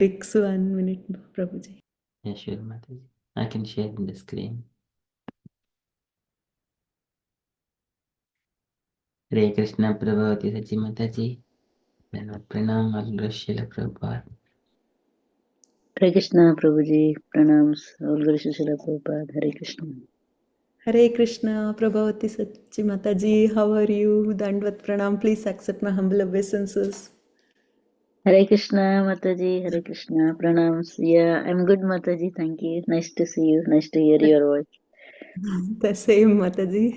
Takes 1 minute, Prabhuji. Yeah, sure, Mataji. I can share in the screen. Hare Krishna Prabhavati Sachi Mataji. Then Pranam Al-Srila Prabhupada. Hare Krishna, Prabhuji. Pranams. All Guru Srila Prabhupada. Hare Krishna. Hare Krishna, Prabhavati Sachi Mataji, how are you? Dandvat Pranam, please accept my humble obeisances. Hare Krishna, Mataji. Hare Krishna. Pranams. Yeah, I'm good, Mataji. Thank you. Nice to see you. Nice to hear your voice. The same, Mataji.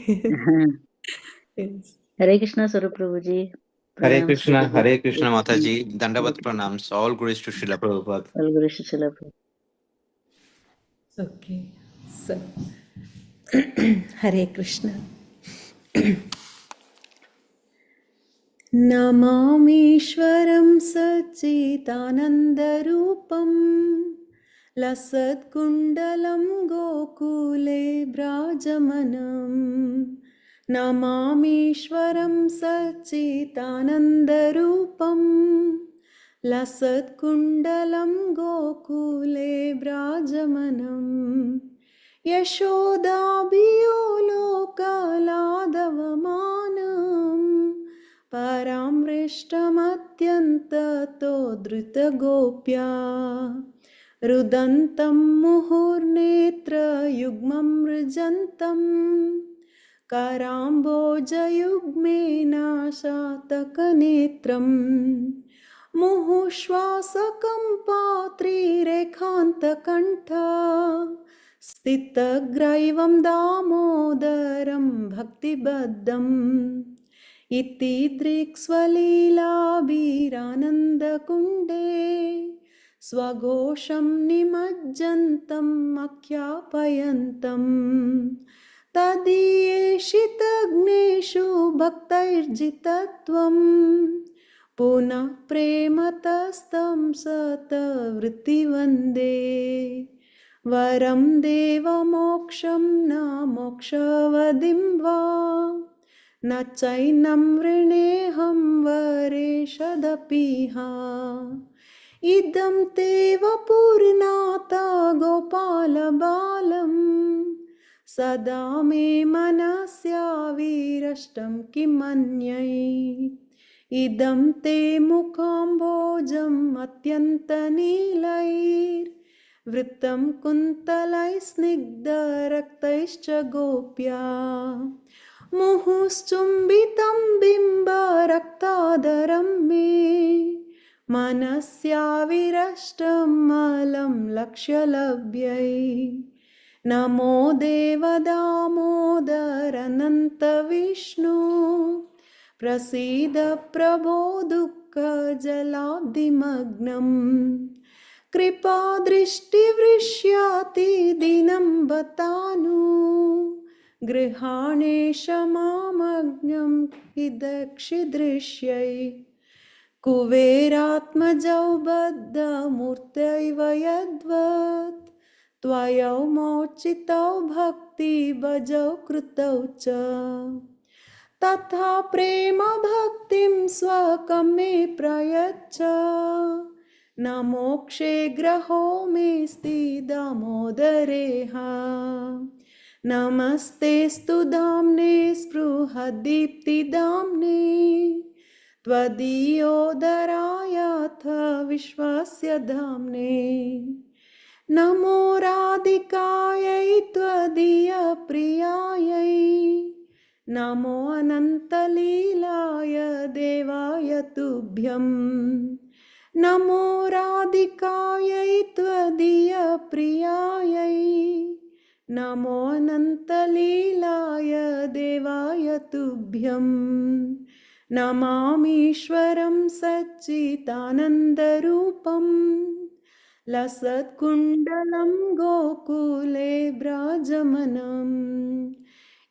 Yes. Hare Krishna, Swarup Prabhuji. Hare Pranams to the Krishna Mataji, Dandavat Pranams, all Gurus to Srila Prabhupada. All Guru Srila Prabhupada. Okay, so Hare Krishna. नमामीश्वरं सच्चिदानन्दरूपं लसत्कुण्डलं गोकुले व्राजमनं नमामीश्वरं सच्चिदानन्दरूपं लसत्कुण्डलं गोकुले व्राजमनं यशोदाभियो लोकलादवमानम् परामृष्टमत्यन्ततो धृतगोप्या रुदन्तं मुहुर्नेत्रयुग्मं मृजन्तं कराम्बोजयुग्मेन शातकनेत्रं मुहुश्वासकं पात्रिरेखान्तकण्ठा स्थितग्रैवं दामोदरं भक्तिबद्धम् इति दृक्स्वलीलाभिरानन्दकुण्डे स्वघोषं निमज्जन्तम् आख्यापयन्तम् तदीयेषितग्नेषु भक्तैर्जितत्वं पुनः प्रेमतस्तं सतवृत्तिवन्दे वरं देवमोक्षं न मोक्षवदिं वा न चैनं वृणेऽहं वरेषदपिह इदं ते वपुर्नाथा गोपालबालं सदा मे मनस्याविरष्टं किमन्यै इदं ते मुखाम्भोजम् अत्यन्तनीलैर्वृत्तं कुन्तलैः स्निग्धरक्तैश्च गोप्या मुहुश्चुम्बितं बिम्बरक्तादरं मे मनस्याविरष्टं मलं लक्ष्यलभ्यै नमो देवदामोदरनन्तविष्णु प्रसीद प्रभो दुःखजलाब्धिमग्नम् कृपादृष्टिवृष्याति दिनं बतानु गृहाणेश मामग्नं हि दक्षिदृश्यै कुबेरात्मजौ बद्धमूर्तैव यद्वत् त्वयौ मोचितौ भक्तिभजौ कृतौ च तथा प्रेम भक्तिं स्वकं मे प्रयच्छ न मोक्षे ग्रहो मेऽस्ति दामोदरेह नमस्तेऽस्तु धाम्ने स्पृहदीप्तिदाम्ने त्वदीयोदरायाथ विश्वस्य धाम्ने नमो राधिकायै त्वदीयप्रियायै नमो अनन्तलीलाय देवाय तुभ्यं नमो राधिकायै त्वदीयप्रियायै नमो अनन्तलीलाय देवाय तुभ्यं नमामीश्वरं सच्चिदानन्दरूपं लसत्कुण्डलं गोकुले व्राजमनं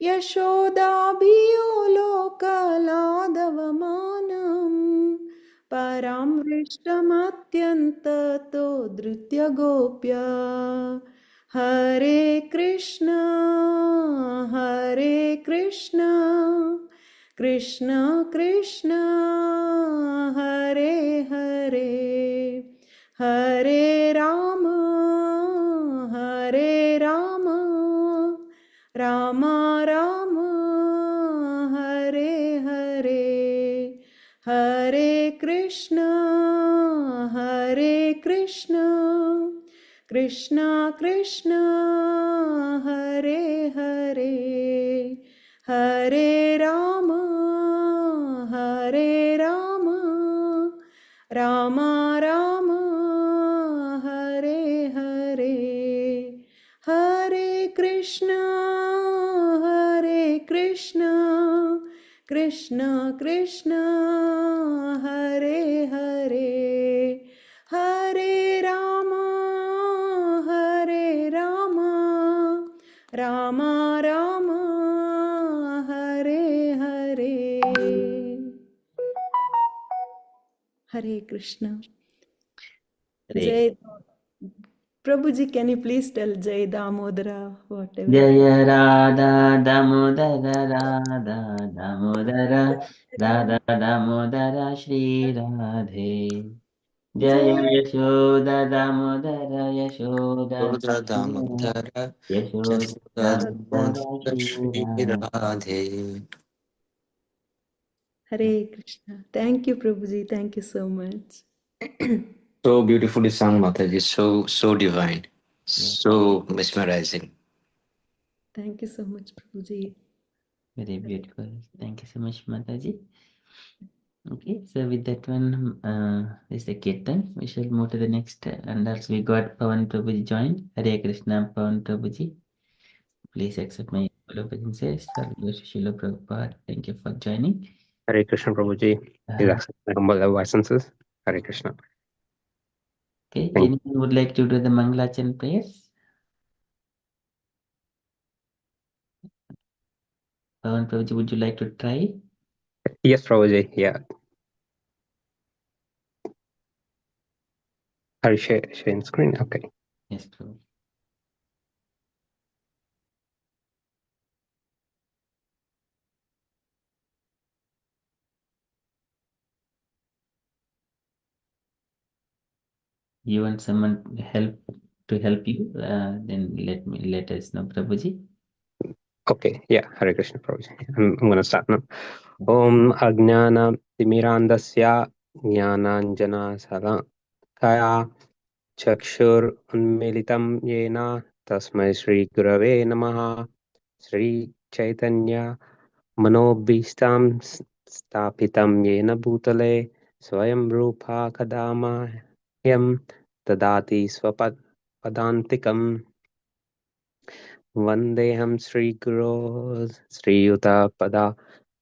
यशोदाभियो लोकलादवमानं परामृष्टमत्यन्ततो धृत्य गोप्या हरे Krishna Krishna Krishna Hare Hare Hare Rama, Hare Rama, Rama Rama, Hare Hare, Hare Krishna, Hare Krishna, Krishna Krishna, Hare Hare, Hare Rama, Hare Rama, Rama Rama, Hare Hare, Hare Krishna, Hare Krishna, Krishna Krishna, Hare Hare, Hare Rama, Hare Rama, Rama Rama, Hare Hare. Hare Krishna. Hare Jai Prabhuji, can you please tell Jai Damodara, whatever? Jaya Radha Damodara Radha Damodara Radha Damodara Shri Radhe Jaya Yashoda Damodara Yashoda Sudha Damodara Damodara Yashoda Jasoda Damodara Damodara Shri Shri Radhe. Radhe. Hare Krishna. Thank you, Prabhuji. Thank you so much. So beautifully sung, Mataji. So divine. Yeah. So mesmerizing. Thank you so much, Prabhuji. Very beautiful. Thank you so much, Mataji. Okay, so with that one, is the Kirtan. We shall move to the next, and also we got Pawan Prabhuji joined. Hare Krishna, Pawan Prabhuji. Please accept my obeisances. Srila Prabhupada, thank you for joining. Hare Krishna Prabhuji. Please accept my humble obeisances. Hare Krishna. Okay, Thank anyone would like to do the Mangalachan prayers? Pawan Prabhuji, would you like to try? Yes, Prabhuji. Yeah. Are you sharing screen? Okay. Yes, Prabhu. You want someone to help you? Then let us know, Prabhuji. Okay. Yeah. Hare Krishna Prabhuji. I'm going to start now. Om Ajnana Timirandasya Jnananjana Salakaya Chakshur Unmilitam Yena Tasmai Shri Gurave Namaha Shri Chaitanya Manobhistam Stapitam Yena Bhutale Swayam Rupa Kadama Yam Tadati Padantikam Vandeham Sri Guru Sri Yuta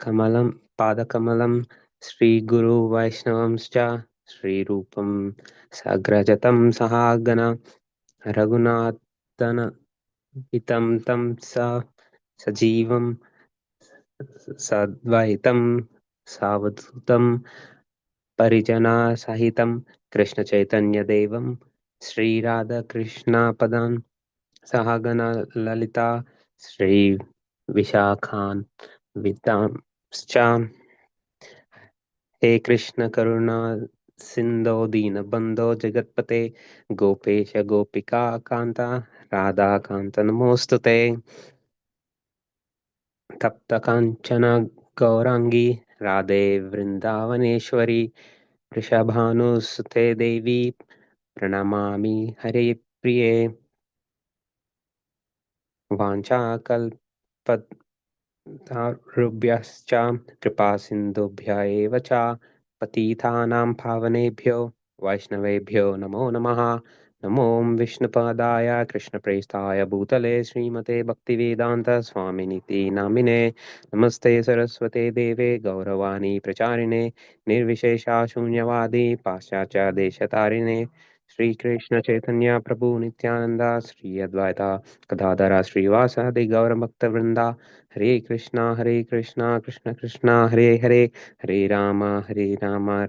Padakamalam Sri Guru Vaishnavamscha Sri Rupam Sagrajatam Sahagana Raghunatana Vitam Tam Sajivam Sadvaitam Savadutam Parijana Sahitam Krishna Chaitanya Devam Sri Radha Krishna Padam Sahagana Lalita Sri Vishakhan Vitamscha He Krishna Karuna Sindho Dina Bandho Jagatpate Gopesha Gopika Kanta Radha Kanta Namostute तप्त कांचन गौरांगी राधे वृंदावनेश्वरी वृषभानुसुते देवी प्रणमामि हरे प्रिये वाञ्छाकल्पतरुभ्यश्च कृपा सिन्धुभ्य एव च पतितानां पावनेभ्यो वैष्णवेभ्यो नमो नमः नमो विष्णुपादाय कृष्णप्रेष्ठाय भूतले श्रीमते भक्तिवेदान्त स्वामिनिति नामिने नमस्ते सरस्वते देवे गौरवाणी प्रचारिणे निर्विशेषा शून्यवादी पाश्चात्य देशतारिणे श्री कृष्ण चैतन्य प्रभु नित्यानंदा श्री अद्वैता गदाधर श्रीवासादि गौरभक्तवृंदा हरे Krishna Krishna Krishna Hare Hare Hare Ram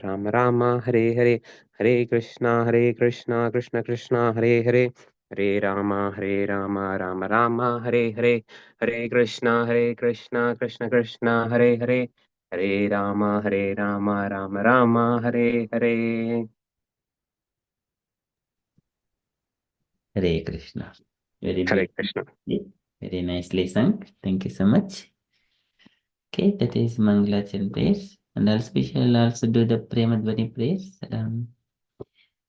Ram Ram Hare Hare Hare Krishna Krishna Krishna Hare Hare Hare Ram Ram Ram Hare Hare Hare Krishna Krishna Krishna Hare Hare Hare Ram Ram Ram Hare Hare Hare Krishna. Very Hare beautiful. Krishna. Very nicely sung. Thank you so much. Okay, that is Mangalachan prayers. And also we shall also do the Premadvani prayers.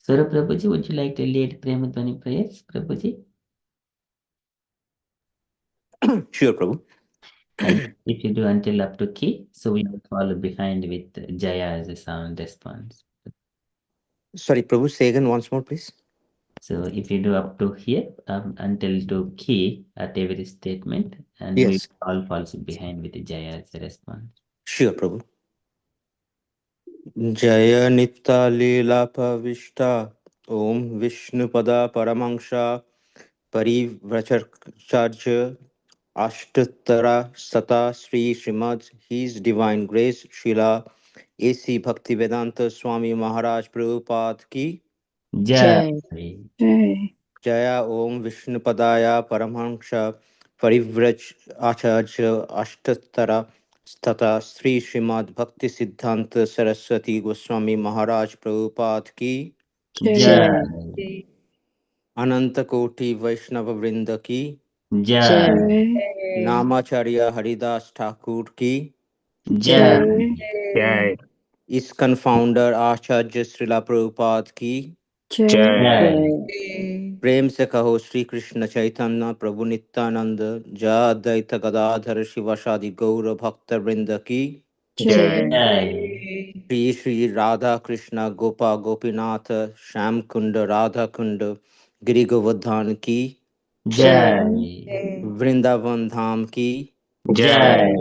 Swarup Prabhuji, would you like to lead Premadvani prayers, Prabhuji? Sure, Prabhu. And if you do until up to key, so we will follow behind with Jaya as a sound response. Sorry, Prabhu, say again once more, please. So if you do up to here, until to key at every statement, and we Yes, all follow behind with Jaya as a response. sure, Prabhu. Jaya Nitya Leela Pavishta Om Vishnupada Paramangsha Parivracharya Ashtatara Sata Sri Srimad His Divine Grace Srila A.C. Bhaktivedanta Swami Maharaj Prabhupada Ki Jai. Jai. Jaya Om Vishnupadaya Paramahamsa Parivraj Acharya Ashtatara Stata Sri Srimad Bhakti Siddhanta Saraswati Goswami Maharaj Prabhupada Ki Jai. Ananta Koti Vaishnava Vrinda Ki Jai. Namacharya Haridas Thakur Ki Jai. Jai. ISKCON Founder Acharya Srila Prabhupada Ki Jai. प्रेम से कहो श्री कृष्ण चैतन्य प्रभु नित्यानंद जय अद्वैत गदाधर शिवासादि गौर भक्त वृंद की Jai. Jai. Shri Shri Radha Krishna Gopa Gopinath Shyam कुंड राधा कुंड गिरि गोवर्धन की Jai. Vrindavan धाम की Jai.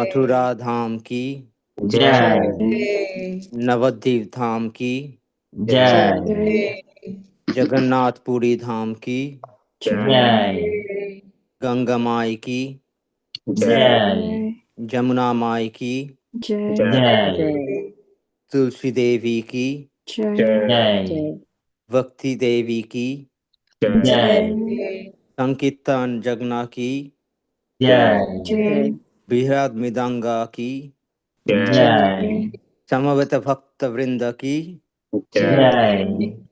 Mathura धाम की Jai. Nabadwip धाम की Jai. जगन्नाथपुरी धाम की Jai. गंगा माई की Jai. जमुना माई की Jai. तुलसी देवी की Jai. भक्ति देवी की Jai. संकीर्तन जगना की Jai. बृहद मृदंगा की Jai. समवेत भक्त वृंद की Jai.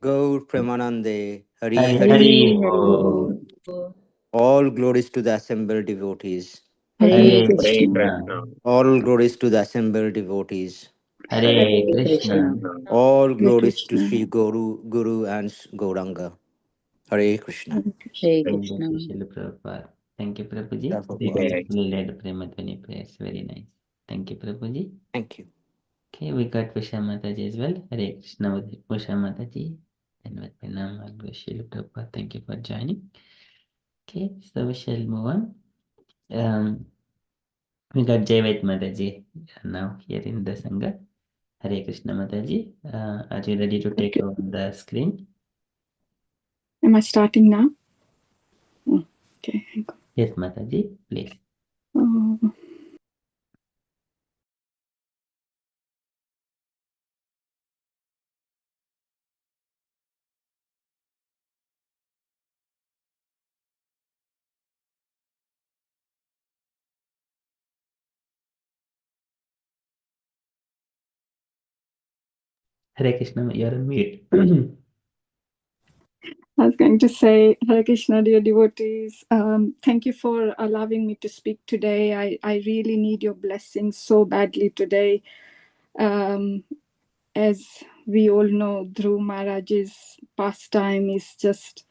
गौर प्रेमानंदे हरि Hari हरि Hari बोल। Bol. All glories to the assembled devotees. Hare Hare Krishna. Krishna. All glories to the assembled devotees. Hare Krishna. All glories to Sri Guru and Gauranga. Hare Krishna. Thank you, Srila Prabhupada. Thank you, Prabhuji. Very Prabhupada. beautifully led Premadvani prayers. Very nice. Thank you, Prabhuji. Thank you. Okay, we got Usha Mataji as well. Hare Krishna with Usha Mataji. And with Pranam and Srila Prabhupada. Thank you for joining. Okay, so we shall move on. We got Jay Vaid Mataji now here in the Sangha. Hare Krishna Mataji. Are you ready to take over the screen? Am I starting now? Okay. Yes, Mataji, please. Oh. Hare Krishna, you're on mute. I was going to say, Hare Krishna, dear devotees. Thank you for allowing me to speak today. I really need your blessings so badly today. As we all know, Dhruva Maharaj's pastime is just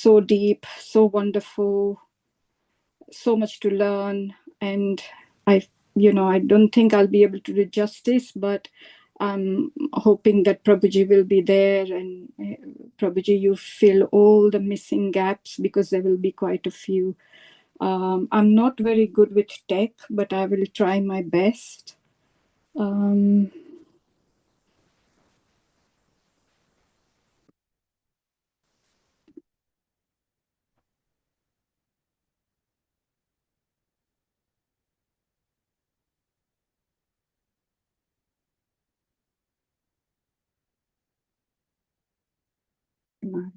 so deep, so wonderful, so much to learn. And I don't think I'll be able to do justice, but I'm hoping that Prabhuji will be there, and Prabhuji, you fill all the missing gaps, because there will be quite a few. I'm not very good with tech, but I will try my best.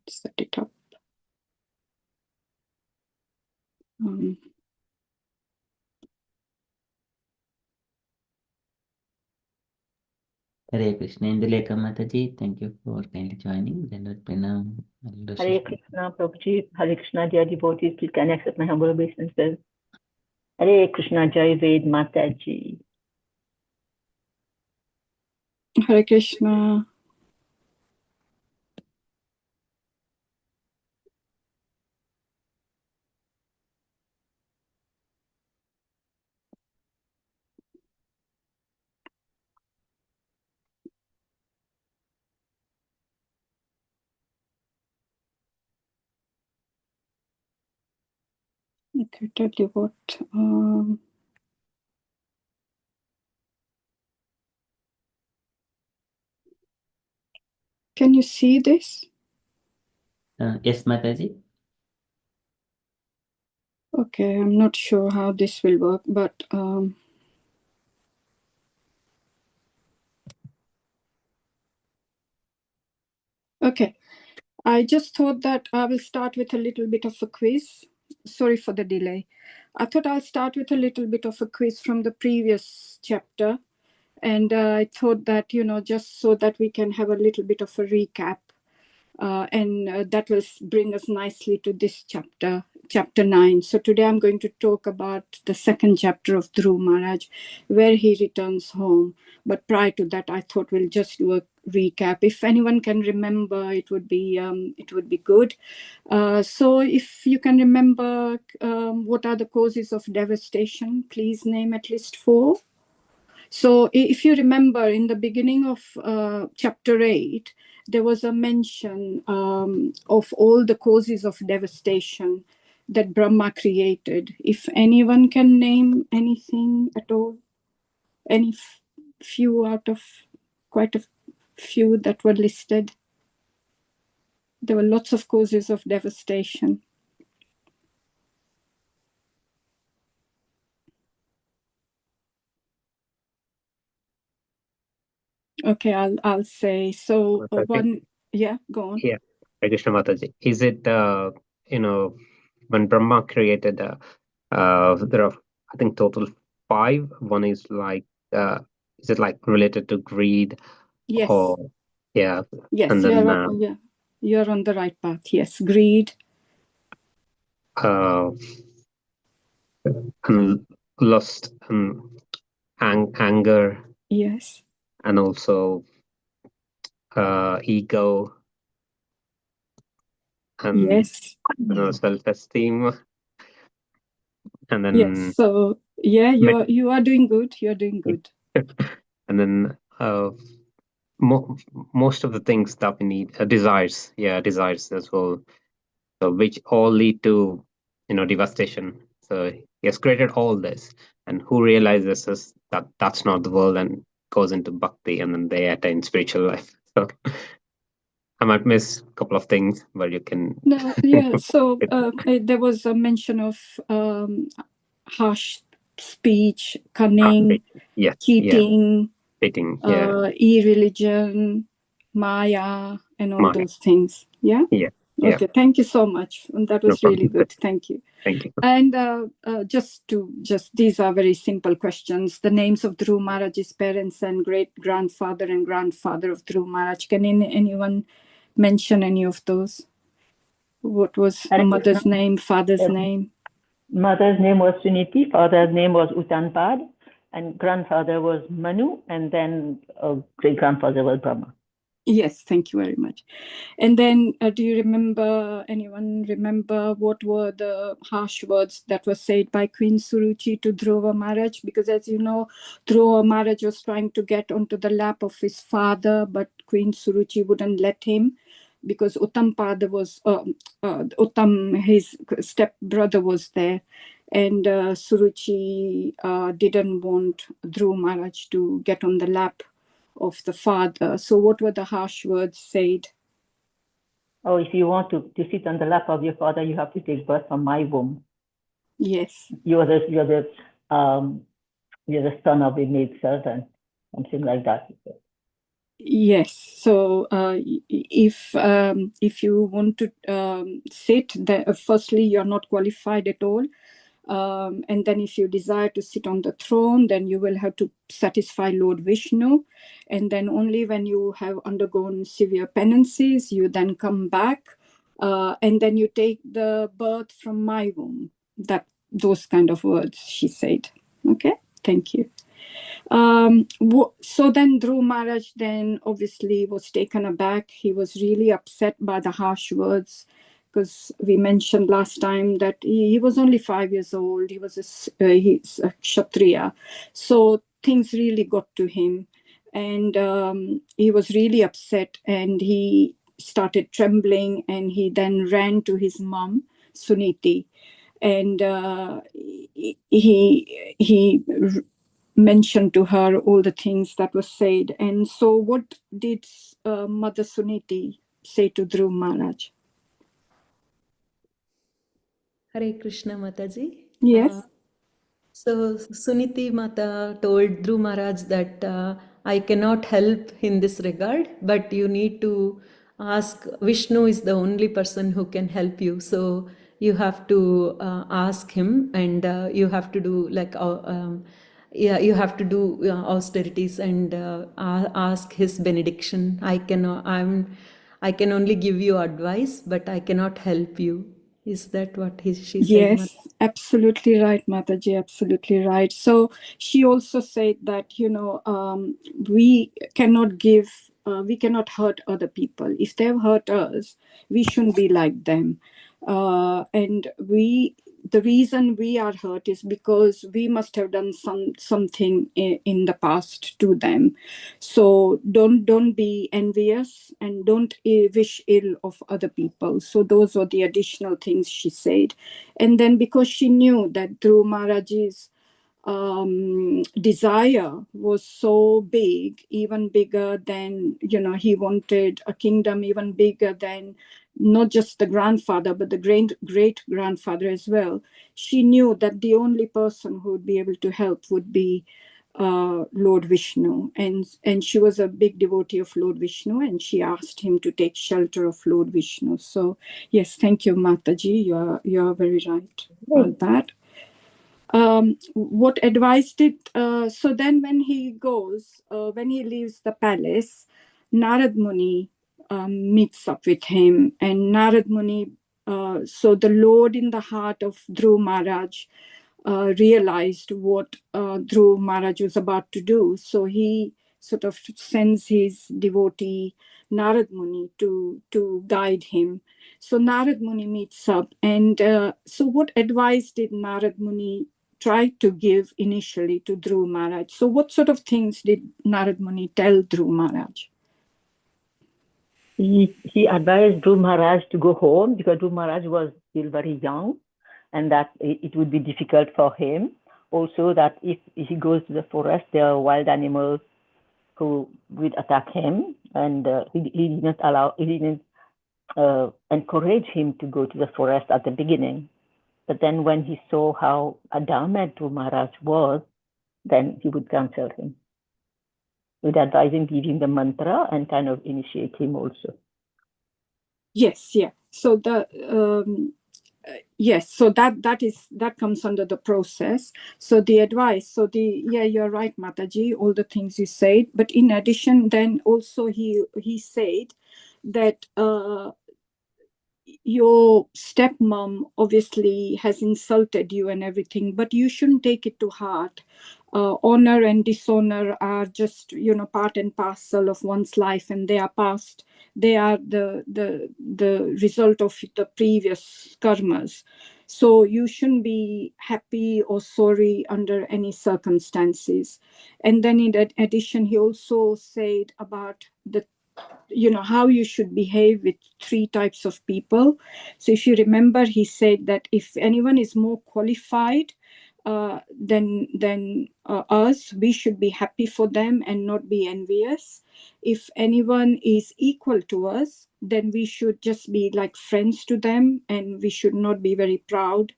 Set it up. Hare Krishna. Indulekha Mataji, thank you for kindly joining. Dandavad Pranam. Hare Krishna, Prabhuji. Hare Krishna, dear devotees. Please can I accept my humble obeisances. Hare Krishna, Jay Vaid, Mataji. Hare Krishna. Okay, tell you what. Can you see this? Yes, Mataji. Okay, I'm not sure how this will work, but okay. I just thought that I will start with a little bit of a quiz. Sorry for the delay. I thought I'll start with a little bit of a quiz from the previous chapter. And I thought that, just so that we can have a little bit of a recap. And that will bring us nicely to this chapter, chapter 9. So today I'm going to talk about the second chapter of Dhruva Maharaj, where he returns home. But prior to that, I thought we'll just do a recap. If anyone can remember, it would be good. So if you can remember, what are the causes of devastation? Please name at least 4. So if you remember, in the beginning of chapter 8, there was a mention of all the causes of devastation that Brahma created. If anyone can name anything at all, any few out of quite a few that were listed. There were lots of causes of devastation. Okay, I'll say. So one, yeah, go on. Yeah, Hare Krishna Mataji. Is it when Brahma created there are, I think, total 5. One is like is it like related to greed? Yes. Or yeah. Yes, and then you're on the right path. Yes, greed. And lust and anger. Yes. And also ego. And yes. Self-esteem. And then yes. So yeah, you are doing good. You're doing good. And then most of the things that we need, desires as well, so which all lead to devastation. So he has created all this, and who realizes is that that's not the world and goes into bhakti, and then they attain spiritual life. So I might miss a couple of things, but you can. No, yeah. So there was a mention of harsh speech, cunning, Yes, cheating, cheating, irreligion, Maya, and all Maya. those things. Yeah. Yeah. Okay. Thank you so much. And that was really good. Thank you. Thank you. And just these are very simple questions. The names of Dhruva Maharaj's parents and great grandfather and grandfather of Dhruva Maharaj. Can anyone mention any of those? What was mother's name, father's name? Mother's name was Suniti, father's name was Uttanpad, and grandfather was Manu, and then great grandfather was Brahma. Yes, thank you very much. And then do you remember, anyone remember what were the harsh words that were said by Queen Suruchi to Dhruva Maharaj? Because as you know, Dhruva Maharaj was trying to get onto the lap of his father, but Queen Suruchi wouldn't let him because Uttampada was, Uttam, his stepbrother was there. And Suruchi didn't want Dhruva Maharaj to get on the lap of the father. So what were the harsh words said? Oh, if you want to sit on the lap of your father, you have to take birth from my womb. Yes. You're the son of a maid servant, something like that. Yes. So if you want to sit there, firstly, you're not qualified at all. And then if you desire to sit on the throne, then you will have to satisfy Lord Vishnu. And then only when you have undergone severe penances, you then come back, and then you take the birth from my womb. Those kind of words she said. Okay, thank you. So then Dhruva Maharaj then obviously was taken aback. He was really upset by the harsh words, because we mentioned last time that he was only 5 years old. He was he's a Kshatriya. So things really got to him. And he was really upset, and he started trembling, and he then ran to his mom, Suniti. And he mentioned to her all the things that were said. And so what did Mother Suniti say to Dhruva Maharaj? Hare Krishna Mataji. Yes. So Suniti Mata told Dhruva Maharaj that I cannot help in this regard, but you need to ask. Vishnu is the only person who can help you. So you have to ask him, and you have to do you have to do austerities and ask his benediction. I can only give you advice, but I cannot help you. Is that what she said? Yes, absolutely right, Mataji, absolutely right. So she also said that, we cannot we cannot hurt other people. If they've hurt us, we shouldn't be like them. And the reason we are hurt is because we must have done something in the past to them. So don't be envious, and don't wish ill of other people. So those were the additional things she said. And then because she knew that Dhruva Maharaj's desire was so big, even bigger than, he wanted a kingdom even bigger than not just the grandfather, but the great grandfather as well. She knew that the only person who would be able to help would be Lord Vishnu, and she was a big devotee of Lord Vishnu, and she asked him to take shelter of Lord Vishnu. So yes, thank you, Mataji. You are very right about that. What advice did so then when he leaves the palace, Narad Muni meets up with him, and Narad Muni, so the Lord in the heart of Dhruva Maharaj realized what Dhruva Maharaj was about to do. So he sort of sends his devotee Narad Muni to guide him. So Narad Muni meets up, and so what advice did Narad Muni try to give initially to Dhruva Maharaj? So what sort of things did Narad Muni tell Dhruva Maharaj? He advised Dhruva Maharaj to go home, because Dhruva Maharaj was still very young, and that it would be difficult for him. Also, that if he goes to the forest, there are wild animals who would attack him, and he didn't encourage him to go to the forest at the beginning. But then when he saw how adamant Dhruva Maharaj was, then he would counsel him. He would advise him, give him the mantra, and kind of initiate him also. Yes, yeah. So yes, so that comes under the process. So the advice, you're right, Mataji, all the things you said. But in addition, then also he said that your stepmom obviously has insulted you and everything, but you shouldn't take it to heart. Honor and dishonor are just, part and parcel of one's life, and they are past. They are the result of the previous karmas. So you shouldn't be happy or sorry under any circumstances. And then in addition, he also said about how you should behave with 3 types of people. So if you remember, he said that if anyone is more qualified than us, we should be happy for them and not be envious. If anyone is equal to us, then we should just be like friends to them, and we should not be very proud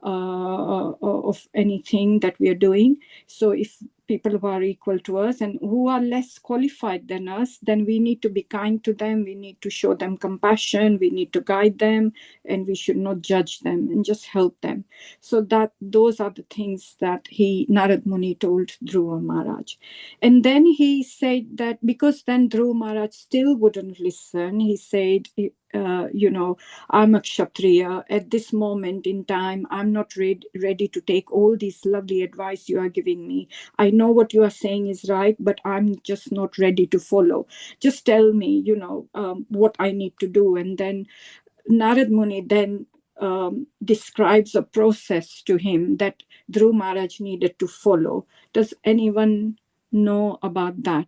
of anything that we are doing. So if people who are equal to us and who are less qualified than us, then we need to be kind to them. We need to show them compassion. We need to guide them, and we should not judge them and just help them. So that those are the things that Narad Muni told Dhruva Maharaj. And then he said that because then Dhruva Maharaj still wouldn't listen, he said, I'm a Kshatriya. At this moment in time, I'm not ready to take all this lovely advice you are giving me. I know what you are saying is right, but I'm just not ready to follow. Just tell me, what I need to do. And then Narad Muni then describes a process to him that Dhruva Maharaj needed to follow. Does anyone know about that?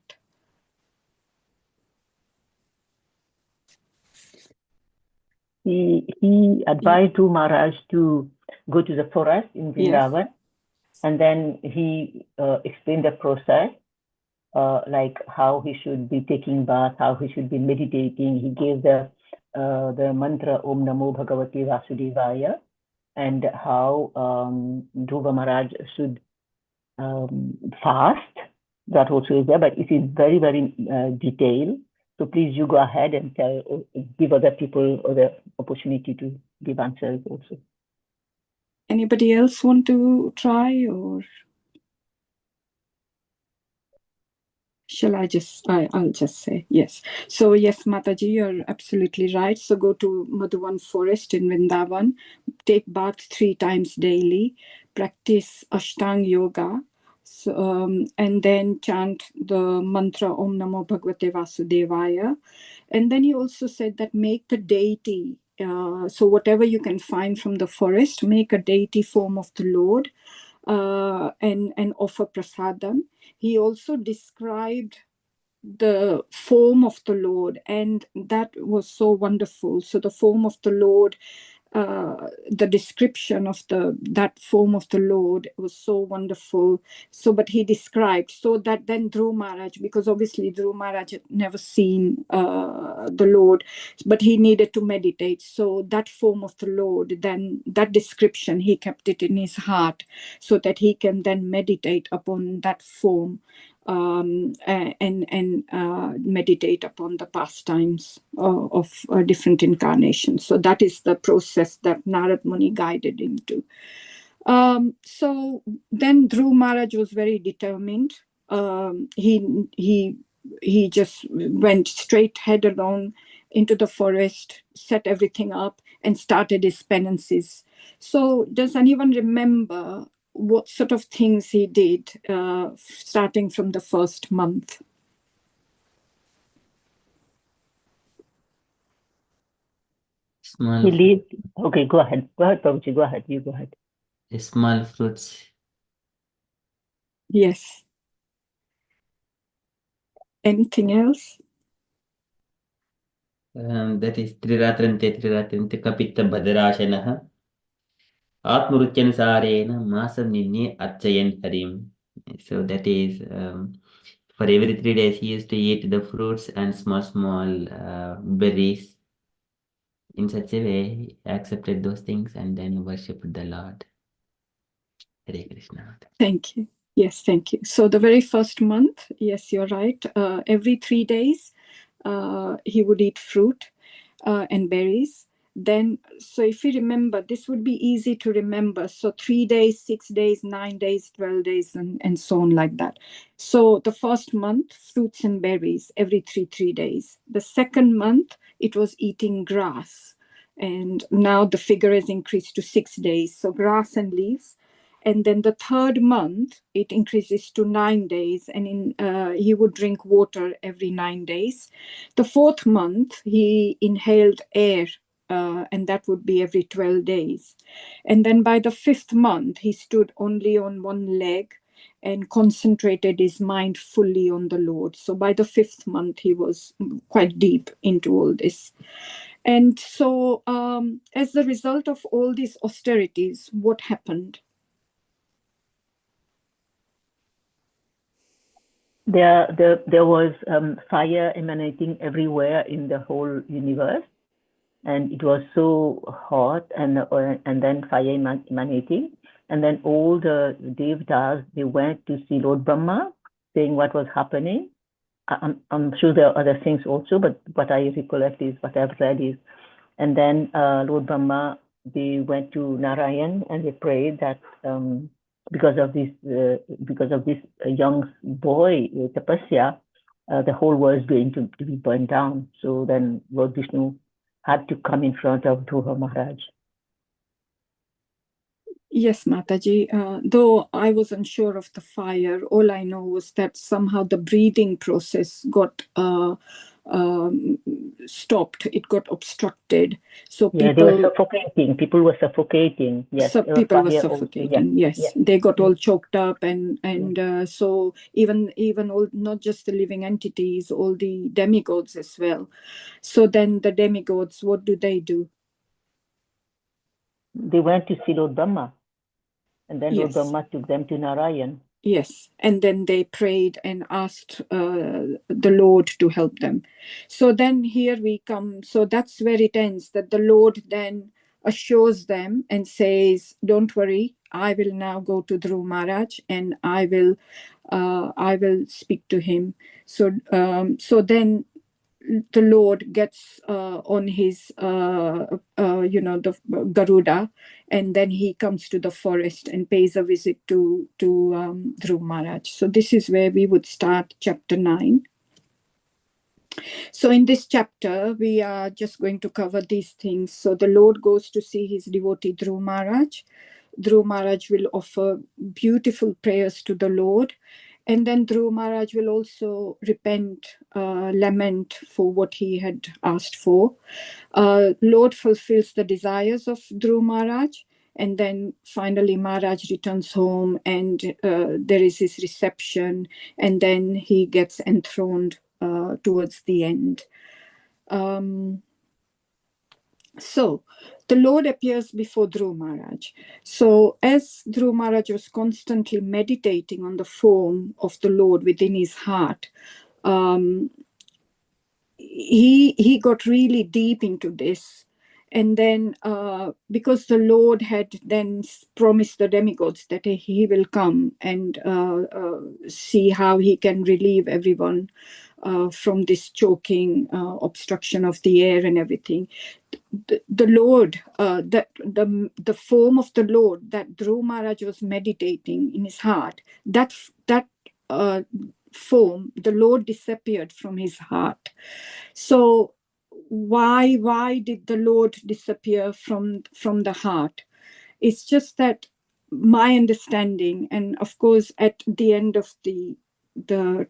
He advised Dhruva Maharaj to go to the forest in Vrindavan, and then he explained the process, like how he should be taking bath, how he should be meditating. He gave the mantra Om Namo Bhagavate Vasudevaya, and how Dhruva Maharaj should fast. That also is there, but it is very, very detailed. So please, you go ahead and give other people the opportunity to give answers also. Anybody else want to try, or shall I'll just say yes. So yes, Mataji, you're absolutely right. So go to Madhuvan forest in Vrindavan, take bath 3 times daily, practice Ashtanga yoga, and then chant the mantra Om Namo Bhagavate Vasudevaya. And then he also said that make the deity, so whatever you can find from the forest, make a deity form of the Lord, and offer prasadam. He also described the form of the Lord, and that was so wonderful. So the form of the Lord, the description of that form of the Lord was so wonderful. So, but he described, so that then Dhruva Maharaj, because obviously Dhruva Maharaj had never seen the Lord, but he needed to meditate. So that form of the Lord, then that description, he kept it in his heart so that he can then meditate upon that form. And meditate upon the pastimes of different incarnations. So that is the process that Narad Muni guided him to. So then Dhruva Maharaj was very determined. He just went straight headed on into the forest, set everything up, and started his penances. So does anyone remember what sort of things he did starting from the first month? Small, He lived. Okay, go ahead. Go ahead, Prabhuji. Go ahead. You go ahead. small fruits. Yes. Anything else? That is Triratrante Kapitta Bhadrashanah. Atmurukyanusarena Masam Ninni Archayan Harim. So that is for every 3 days he used to eat the fruits and small berries. In such a way, he accepted those things and then worshipped the Lord. Hare Krishna. Thank you. Yes, thank you. So the very first month, yes, you're right. Every 3 days, he would eat fruit and berries. Then, so if you remember, this would be easy to remember. So 3 days, 6 days, 9 days, 12 days, and so on like that. So the first month, fruits and berries every 3 days. The second month, it was eating grass. And now the figure has increased to 6 days. So grass and leaves. And then the third month, it increases to 9 days, and he would drink water every 9 days. The fourth month, he inhaled air, and that would be every 12 days. And then by the 5th month, he stood only on one leg and concentrated his mind fully on the Lord. So by the 5th month, he was quite deep into all this. And so as a result of all these austerities, what happened? There was fire emanating everywhere in the whole universe, and it was so hot, and then fire emanating. And then all the Devatas, they went to see Lord Brahma, saying what was happening. I'm sure there are other things also, but what I recollect is what I've read is, and then Lord Brahma, they went to Narayan and they prayed that because of this young boy Tapasya, the whole world is going to be burned down. So then Lord Vishnu had to come in front of Dhruva Maharaj. Yes, Mataji. Though I wasn't sure of the fire, all I know was that somehow the breathing process got stopped. It got obstructed. So Yeah, they were suffocating. People were suffocating. Yes, people were suffocating. Also. Yes, they got all choked up, and so even all, not just the living entities, all the demigods as well. So then the demigods, what do? They went to see Lord Brahma, and then Lord Yes. Brahma took them to Narayan. Yes, and then they prayed and asked the Lord to help them. So then here we come. So that's where it ends, that the Lord then assures them and says, don't worry, I will now go to Dhruva Maharaj and I will speak to him. So then the Lord gets on his, the Garuda, and then he comes to the forest and pays a visit to Dhruva Maharaj. So this is where we would start chapter 9. So in this chapter, we are just going to cover these things. So the Lord goes to see his devotee Dhruva Maharaj. Dhruva Maharaj will offer beautiful prayers to the Lord. And then Dhruva Maharaj will also repent, lament for what he had asked for. Lord fulfills the desires of Dhruva Maharaj. And then finally Maharaj returns home and there is his reception. And then he gets enthroned towards the end. So the Lord appears before Dhruva Maharaj. So as Dhruva Maharaj was constantly meditating on the form of the Lord within his heart, he got really deep into this. And then because the Lord had then promised the demigods that he will come and see how he can relieve everyone from this choking obstruction of the air and everything. The Lord, the form of the Lord that Dhruva Maharaj was meditating in his heart, that form, the Lord disappeared from his heart. So why did the Lord disappear from the heart? It's just that my understanding, and of course at the end of the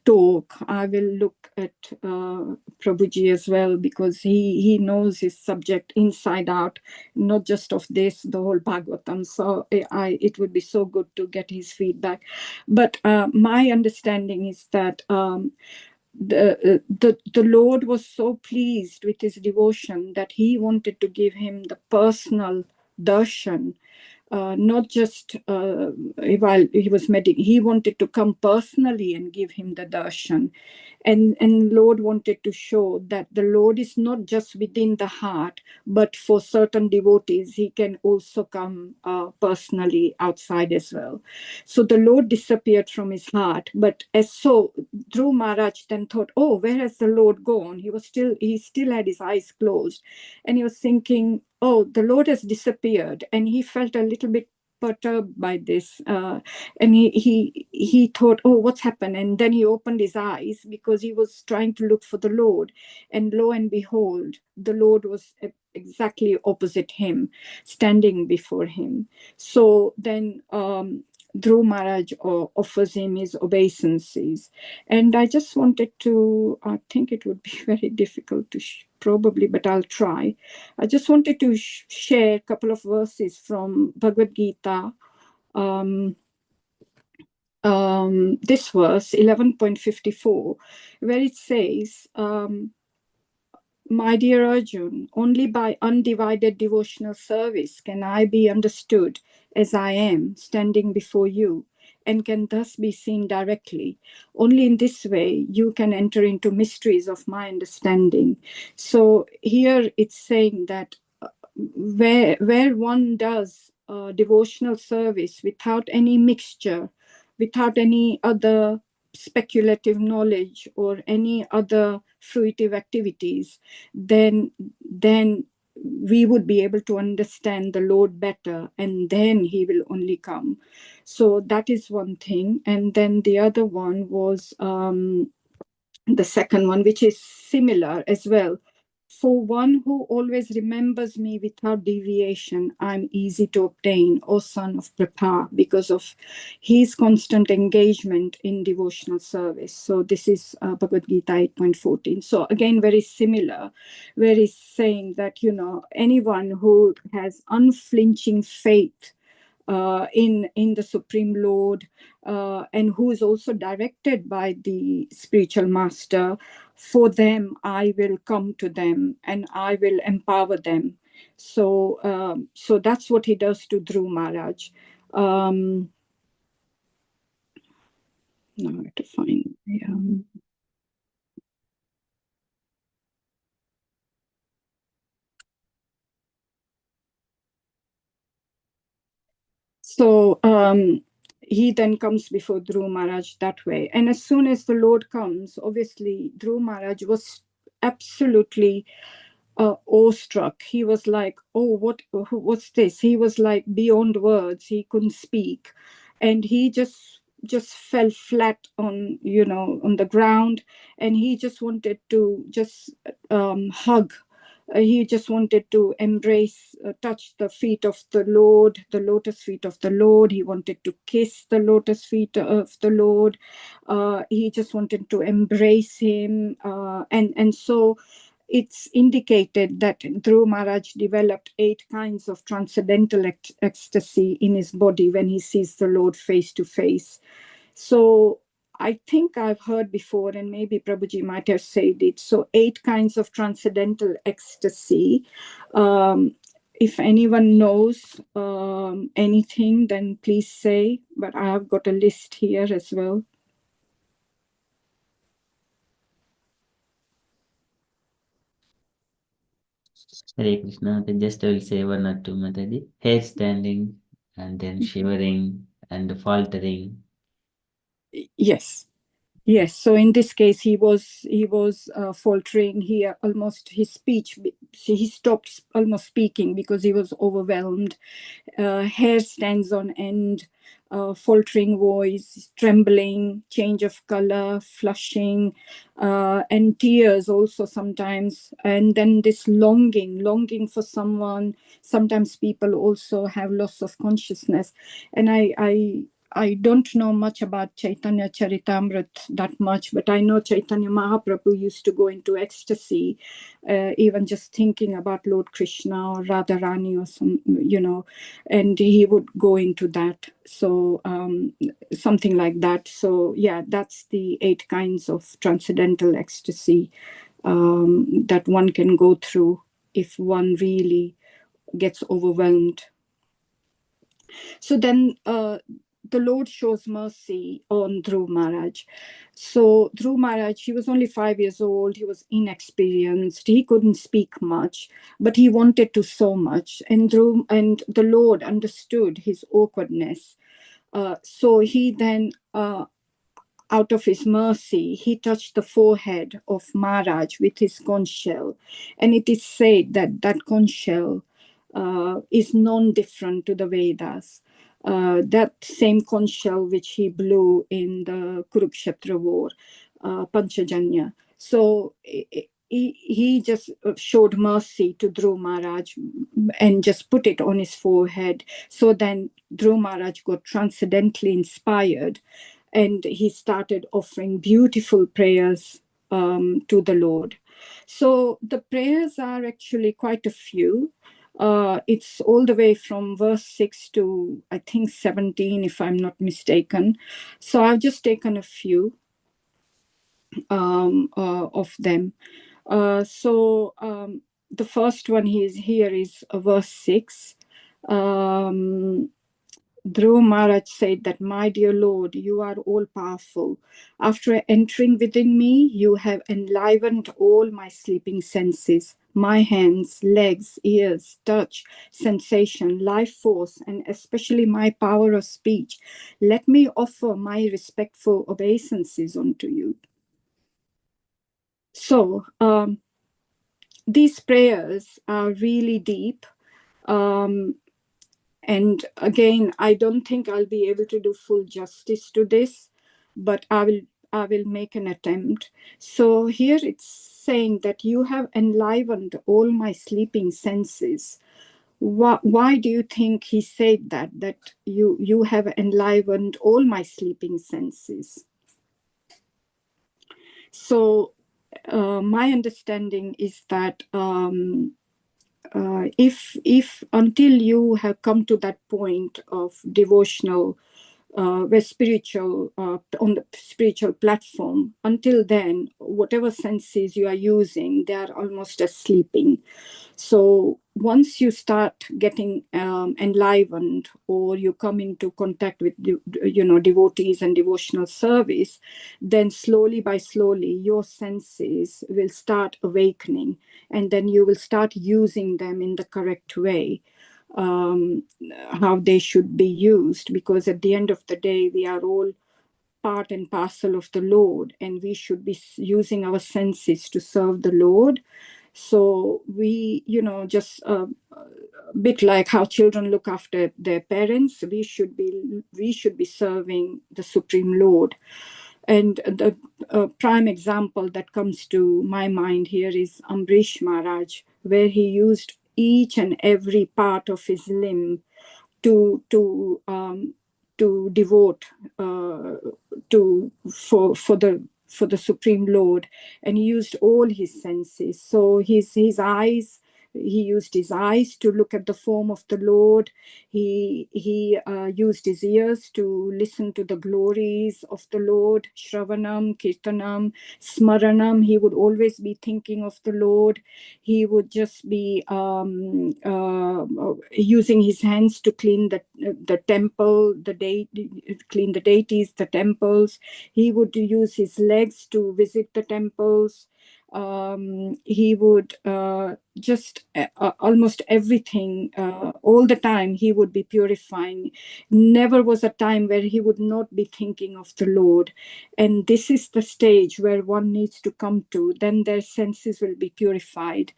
talk, I will look at Prabhuji as well, because he knows his subject inside out, not just of this, the whole Bhagavatam. So it would be so good to get his feedback. But my understanding is that the Lord was so pleased with his devotion that he wanted to give him the personal darshan. Not just while he was meditating, he wanted to come personally and give him the darshan. And Lord wanted to show that the Lord is not just within the heart, but for certain devotees, he can also come personally outside as well. So the Lord disappeared from his heart, but Dhruva Maharaj then thought, oh, where has the Lord gone? He still had his eyes closed, and he was thinking, oh, the Lord has disappeared. And he felt a little bit perturbed by this. And he thought, oh, what's happened? And then he opened his eyes because he was trying to look for the Lord. And lo and behold, the Lord was exactly opposite him, standing before him. So then Dhruva Maharaj offers him his obeisances. And I just wanted to, I think it would be very difficult to probably, but I'll try. I just wanted to share a couple of verses from Bhagavad Gita. This verse, 11.54, where it says, my dear Arjun, only by undivided devotional service can I be understood as I am standing before you, and can thus be seen directly. Only in this way you can enter into mysteries of my understanding. So here it's saying that where one does devotional service without any mixture, without any other speculative knowledge or any other fruitive activities, then we would be able to understand the Lord better, and then he will only come. So that is one thing. And then the other one was the second one, which is similar as well. For one who always remembers me without deviation, I'm easy to obtain, O son of Prabha, because of his constant engagement in devotional service. So this is Bhagavad Gita 8.14. So again, very similar, where he's saying that, you know, anyone who has unflinching faith in the Supreme Lord, and who is also directed by the spiritual master, for them I will come to them and I will empower them. So so that's what he does to Dhruva Maharaj. Now I have to find. So he then comes before Dhruva Maharaj that way. And as soon as the Lord comes, obviously Dhruva Maharaj was absolutely awestruck. He was like, oh, what's this? He was like beyond words. He couldn't speak. And he just fell flat on, you know, on the ground. And he just wanted to just hug. He just wanted to embrace, touch the feet of the Lord, the lotus feet of the Lord. He wanted to kiss the lotus feet of the Lord. He just wanted to embrace him. And so it's indicated that Dhruva Maharaj developed 8 kinds of transcendental ecstasy in his body when he sees the Lord face to face. So I think I've heard before, and maybe Prabhuji might have said it. So 8 kinds of transcendental ecstasy. If anyone knows anything, then please say, but I have got a list here as well. Hare Krishna. Then just I will say one or two, Mataji. Hair standing, and then shivering, and faltering. Yes. Yes, so in this case, he was faltering. His speech, he stopped almost speaking because he was overwhelmed. Hair stands on end, faltering voice, trembling, change of color, flushing, and tears also sometimes. And then this longing for someone. Sometimes people also have loss of consciousness. And I don't know much about Chaitanya Charitamrita that much, but I know Chaitanya Mahaprabhu used to go into ecstasy, even just thinking about Lord Krishna or Radharani or some, you know, and he would go into that. So something like that. So yeah, that's the 8 kinds of transcendental ecstasy that one can go through if one really gets overwhelmed. So then the Lord shows mercy on Dhruva Maharaj. So Dhruva Maharaj, he was only 5 years old. He was inexperienced. He couldn't speak much, but he wanted to so much. And the Lord understood his awkwardness. So he then, out of his mercy, he touched the forehead of Maharaj with his conch shell. And it is said that that conch shell is non-different to the Vedas. That same conch shell which he blew in the Kurukshetra war, Panchajanya. So he just showed mercy to Dhruva Maharaj and just put it on his forehead. So then Dhruva Maharaj got transcendently inspired, and he started offering beautiful prayers to the Lord. So the prayers are actually quite a few. It's all the way from verse 6 to, I think, 17, if I'm not mistaken. So I've just taken a few of them. So the first one here is verse 6. Dhruva Maharaj said that, my dear Lord, you are all-powerful. After entering within me, you have enlivened all my sleeping senses. my hands, legs, ears, touch, sensation, life force, and especially my power of speech, let me offer my respectful obeisances unto you. So these prayers are really deep. And again, I don't think I'll be able to do full justice to this, but I will make an attempt. So here it's saying that you have enlivened all my sleeping senses. Why do you think he said that you have enlivened all my sleeping senses? So my understanding is that if until you have come to that point of devotional, where spiritual, on the spiritual platform, until then, whatever senses you are using, they are almost as sleeping. So once you start getting enlivened, or you come into contact with devotees and devotional service, then slowly by slowly your senses will start awakening, and then you will start using them in the correct way, how they should be used, because at the end of the day we are all part and parcel of the Lord, and we should be using our senses to serve the Lord. So we, just a bit like how children look after their parents, we should be serving the Supreme Lord. And the prime example that comes to my mind here is Ambrish Maharaj, where he used each and every part of his limb to devote for the Supreme Lord, and he used all his senses. So his eyes, he used his eyes to look at the form of the Lord. He used his ears to listen to the glories of the Lord. Shravanam, Kirtanam, Smaranam. He would always be thinking of the Lord. He would just be using his hands to clean the temple, clean the deities, the temples. He would use his legs to visit the temples. He would just almost everything, all the time he would be purifying. Never was a time where he would not be thinking of the Lord. And this is the stage where one needs to come to, then their senses will be purified.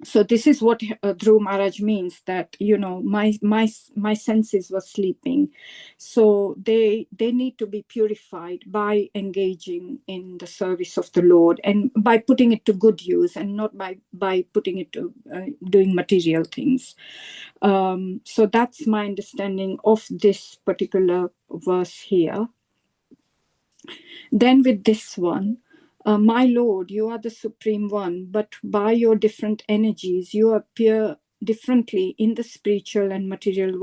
So this is what Dhruva Maharaj means, that my senses were sleeping, so they need to be purified by engaging in the service of the Lord, and by putting it to good use, and not by putting it to doing material things. So that's my understanding of this particular verse here. Then with this one, my Lord, you are the Supreme One, but by your different energies, you appear differently in the spiritual and material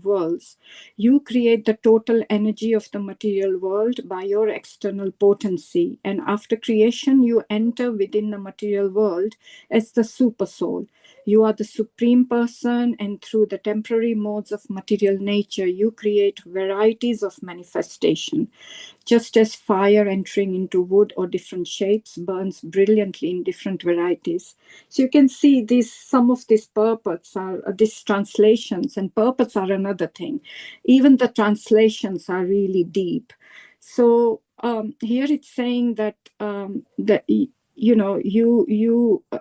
worlds. You create the total energy of the material world by your external potency, and after creation, you enter within the material world as the super soul. You are the Supreme Person, and through the temporary modes of material nature, you create varieties of manifestation. Just as fire entering into wood or different shapes burns brilliantly in different varieties. So you can see some of these purports are these translations, and purports are another thing. Even the translations are really deep. So here it's saying that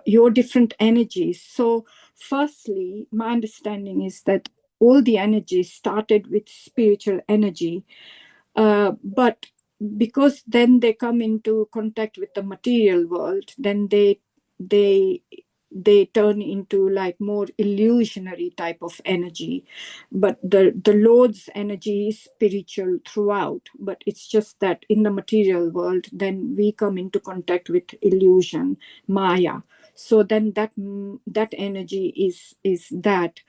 your different energies. So firstly, my understanding is that all the energies started with spiritual energy. But because then they come into contact with the material world, then they turn into like more illusionary type of energy. But the Lord's energy is spiritual throughout, but it's just that in the material world, then we come into contact with illusion, Maya. So then that energy is that.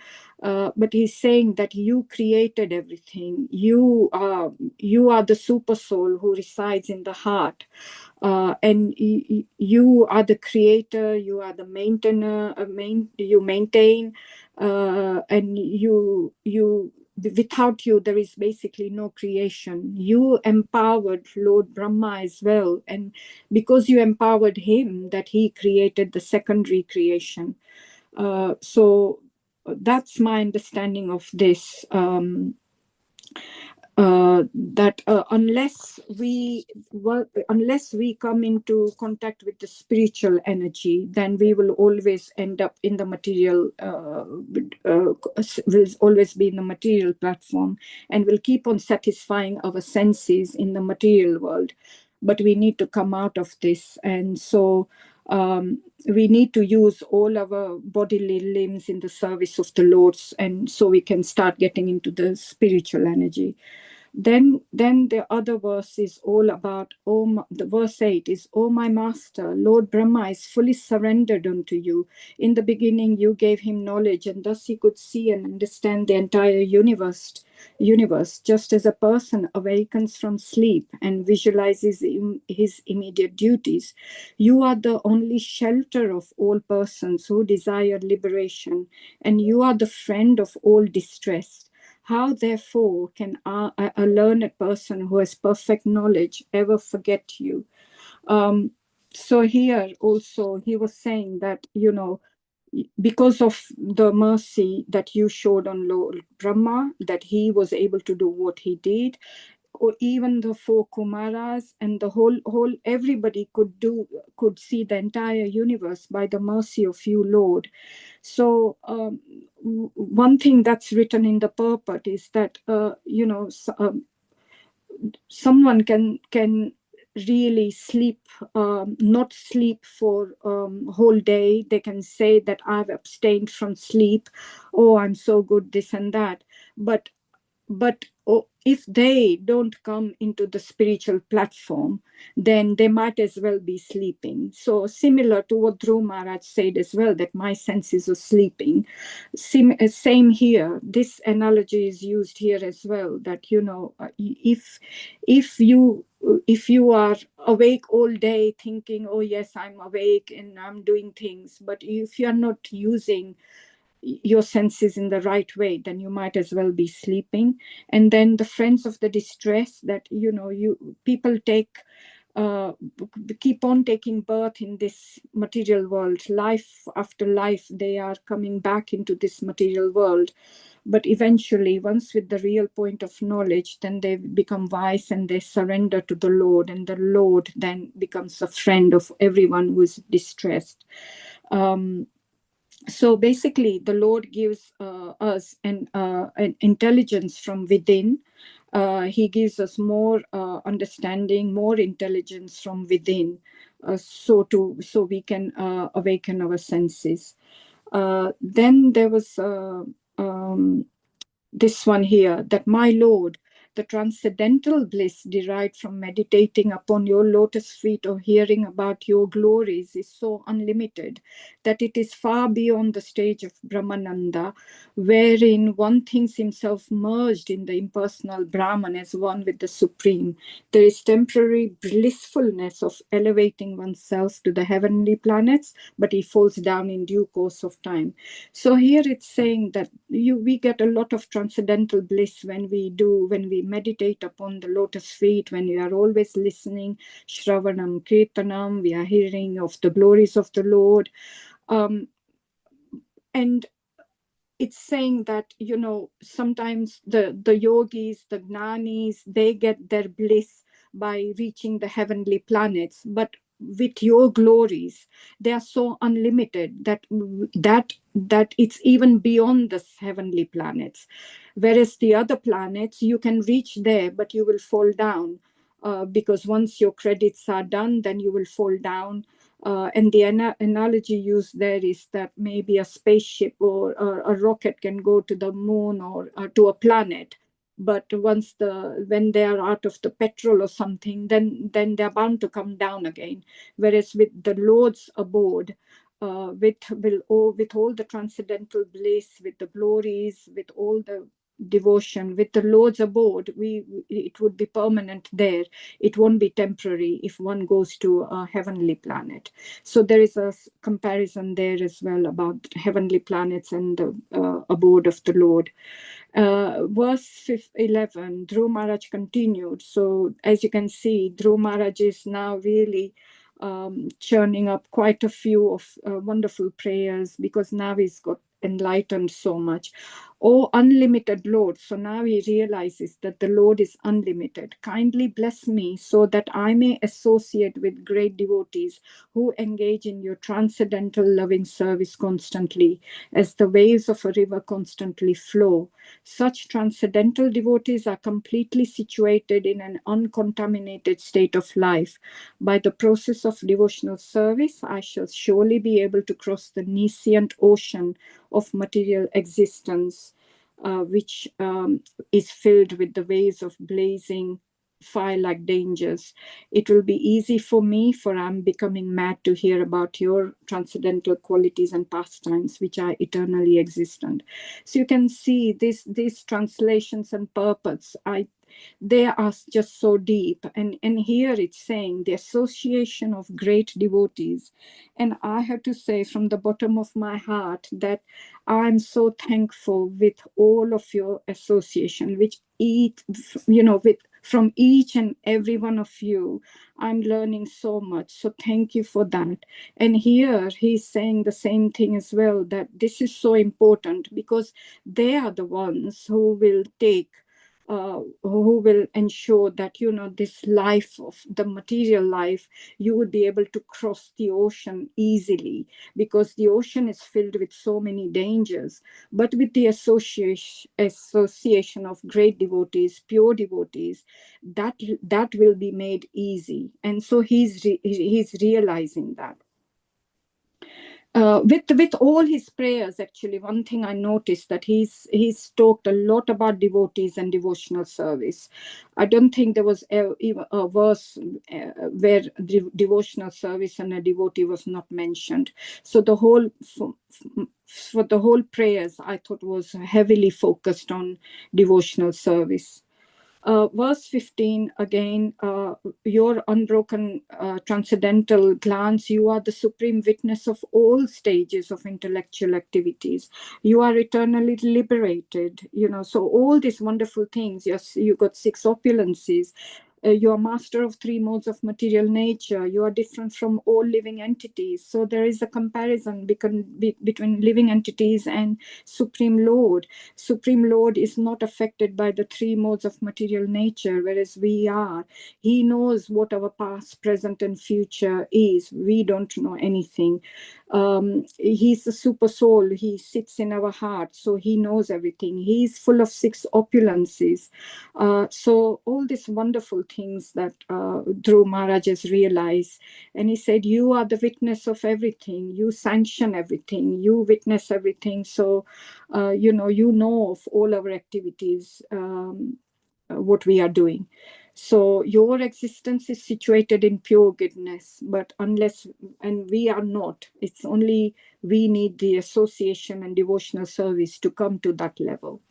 But he's saying that you created everything. You are the super soul who resides in the heart, and you are the creator. You are the maintainer. You maintain, and you without you, there is basically no creation. You empowered Lord Brahma as well. And because you empowered him, that he created the secondary creation. So that's my understanding of this. That unless we come into contact with the spiritual energy, then we will always end up in the material, will always be in the material platform, and will keep on satisfying our senses in the material world. But we need to come out of this, and so we need to use all our bodily limbs in the service of the Lord's, and so we can start getting into the spiritual energy. Then the other verse is all about, the verse 8 is, "O my master, Lord Brahma is fully surrendered unto you. In the beginning you gave him knowledge, and thus he could see and understand the entire universe. Just as a person awakens from sleep and visualizes his immediate duties, you are the only shelter of all persons who desire liberation, and you are the friend of all distressed. How, therefore, can a learned person who has perfect knowledge ever forget you?" So here also he was saying that, because of the mercy that you showed on Lord Brahma, that he was able to do what he did, or even the four Kumaras and the whole everybody could see the entire universe by the mercy of you, Lord. So one thing that's written in the purport is that someone can really sleep, not sleep for whole day. They can say that I've abstained from sleep, oh, I'm so good, this and that, but if they don't come into the spiritual platform, then they might as well be sleeping. So similar to what Dhruva Maharaj said as well, that my senses are sleeping. Same here. This analogy is used here as well, that, if you are awake all day thinking, oh yes, I'm awake and I'm doing things, but if you're not using your senses in the right way, then you might as well be sleeping. And then the friends of the distress, that people keep on taking birth in this material world, life after life they are coming back into this material world, but eventually, once with the real point of knowledge, then they become wise and they surrender to the Lord, and the Lord then becomes a friend of everyone who is distressed. So basically, the Lord gives us an intelligence from within. He gives us more understanding, more intelligence from within, so we can awaken our senses. Then there was this one here, that my Lord, the transcendental bliss derived from meditating upon your lotus feet or hearing about your glories is so unlimited that it is far beyond the stage of Brahmananda, wherein one thinks himself merged in the impersonal Brahman as one with the Supreme. There is temporary blissfulness of elevating oneself to the heavenly planets, but he falls down in due course of time. So here it's saying that we get a lot of transcendental bliss when we meditate upon the lotus feet, when we are always listening, Shravanam, Kirtanam, we are hearing of the glories of the Lord. And it's saying that, sometimes the yogis, the gnanis, they get their bliss by reaching the heavenly planets, but with your glories, they are so unlimited that it's even beyond the heavenly planets. Whereas the other planets, you can reach there, but you will fall down, because once your credits are done, then you will fall down. And the analogy used there is that maybe a spaceship or a rocket can go to the moon or to a planet, but when they are out of the petrol or something, then they're bound to come down again. Whereas with the Lord's abode, with all the transcendental bliss, with the glories, with all the devotion with the Lord's abode, it would be permanent there. It won't be temporary if one goes to a heavenly planet. So there is a comparison there as well about heavenly planets and the abode of the Lord. Verse 11, Dhruva Maharaj continued. So as you can see, Dhruva Maharaj is now really churning up quite a few of wonderful prayers, because now he's got enlightened so much. Oh, unlimited Lord. So now he realizes that the Lord is unlimited. Kindly bless me so that I may associate with great devotees who engage in your transcendental loving service constantly, as the waves of a river constantly flow. Such transcendental devotees are completely situated in an uncontaminated state of life. By the process of devotional service, I shall surely be able to cross the nascent ocean of material existence, which is filled with the waves of blazing fire-like dangers. It will be easy for me, for I'm becoming mad to hear about your transcendental qualities and pastimes, which are eternally existent. So you can see these translations and purports, they are just so deep. And here it's saying the association of great devotees. And I have to say from the bottom of my heart that I'm so thankful with all of your association, which from each and every one of you, I'm learning so much. So thank you for that. And here he's saying the same thing as well, that this is so important, because they are the ones who will who will ensure that, this life of the material life, you would be able to cross the ocean easily, because the ocean is filled with so many dangers. But with the association of great devotees, pure devotees, that will be made easy. And so he's realizing that. With all his prayers, actually, one thing I noticed, that he's talked a lot about devotees and devotional service. I don't think there was even a verse where devotional service and a devotee was not mentioned. So the whole for the whole prayers, I thought, was heavily focused on devotional service. Verse 15, again, your unbroken transcendental glance, you are the supreme witness of all stages of intellectual activities. You are eternally liberated, so all these wonderful things. Yes, you got 6 opulences. You are master of 3 modes of material nature. You are different from all living entities. So there is a comparison between living entities and Supreme Lord. Supreme Lord is not affected by the 3 modes of material nature, whereas we are. He knows what our past, present, and future is. We don't know anything. He's the super soul. He sits in our heart, so he knows everything. He's full of 6 opulences. So all these wonderful things that Dhruva Maharaj has realized. And he said, you are the witness of everything. You sanction everything. You witness everything. So, you know of all our activities, what we are doing. So your existence is situated in pure goodness, but and we are not. It's only we need the association and devotional service to come to that level.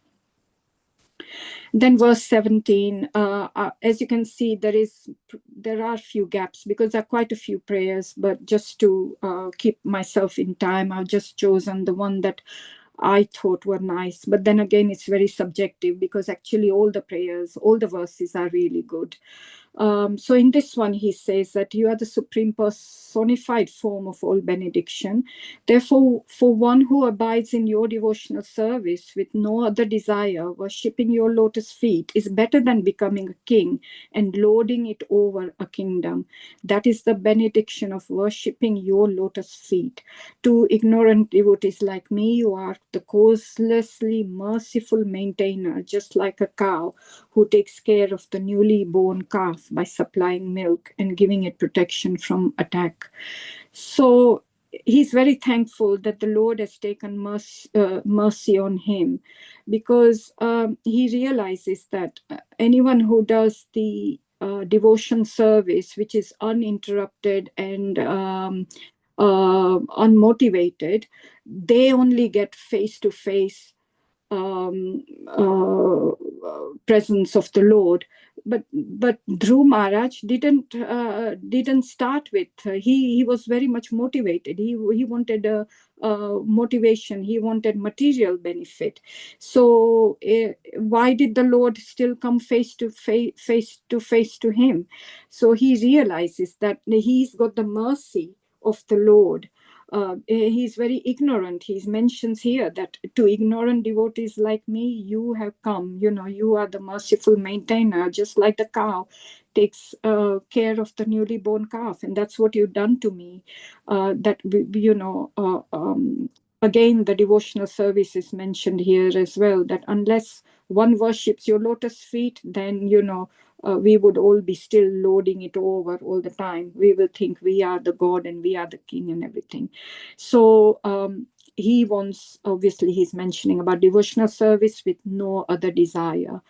Then verse 17, as you can see, there are few gaps, because there are quite a few prayers, but just to keep myself in time, I've just chosen the one that I thought were nice. But then again, it's very subjective, because actually all the prayers, all the verses are really good. So in this one, he says that you are the supreme personified form of all benediction. Therefore, for one who abides in your devotional service with no other desire, worshipping your lotus feet is better than becoming a king and lording it over a kingdom. That is the benediction of worshipping your lotus feet. To ignorant devotees like me, you are the causelessly merciful maintainer, just like a cow who takes care of the newly born calf by supplying milk and giving it protection from attack. So he's very thankful that the Lord has taken mercy on him, because he realizes that anyone who does the devotion service, which is uninterrupted and unmotivated, they only get face-to-face presence of the Lord. But Dhruva Maharaj didn't start with. He was very much motivated. He wanted motivation. He wanted material benefit. So why did the Lord still come face to face to him? So he realizes that he's got the mercy of the Lord. He's very ignorant. He mentions here that to ignorant devotees like me, you have come. You are the merciful maintainer, just like the cow takes care of the newly born calf, and that's what you've done to me. Again, the devotional service is mentioned here as well, that unless one worships your lotus feet, then we would all be still loading it over all the time. We will think we are the God and we are the king and everything. So he wants, obviously he's mentioning about devotional service with no other desire,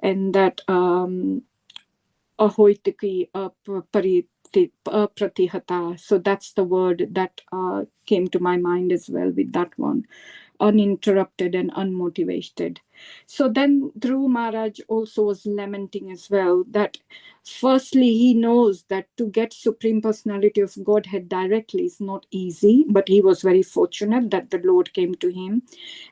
and that ahoitiki apratihata. So that's the word that came to my mind as well with that one. Uninterrupted and unmotivated. So then Dhruva Maharaj also was lamenting as well that firstly he knows that to get Supreme Personality of Godhead directly is not easy, but he was very fortunate that the Lord came to him.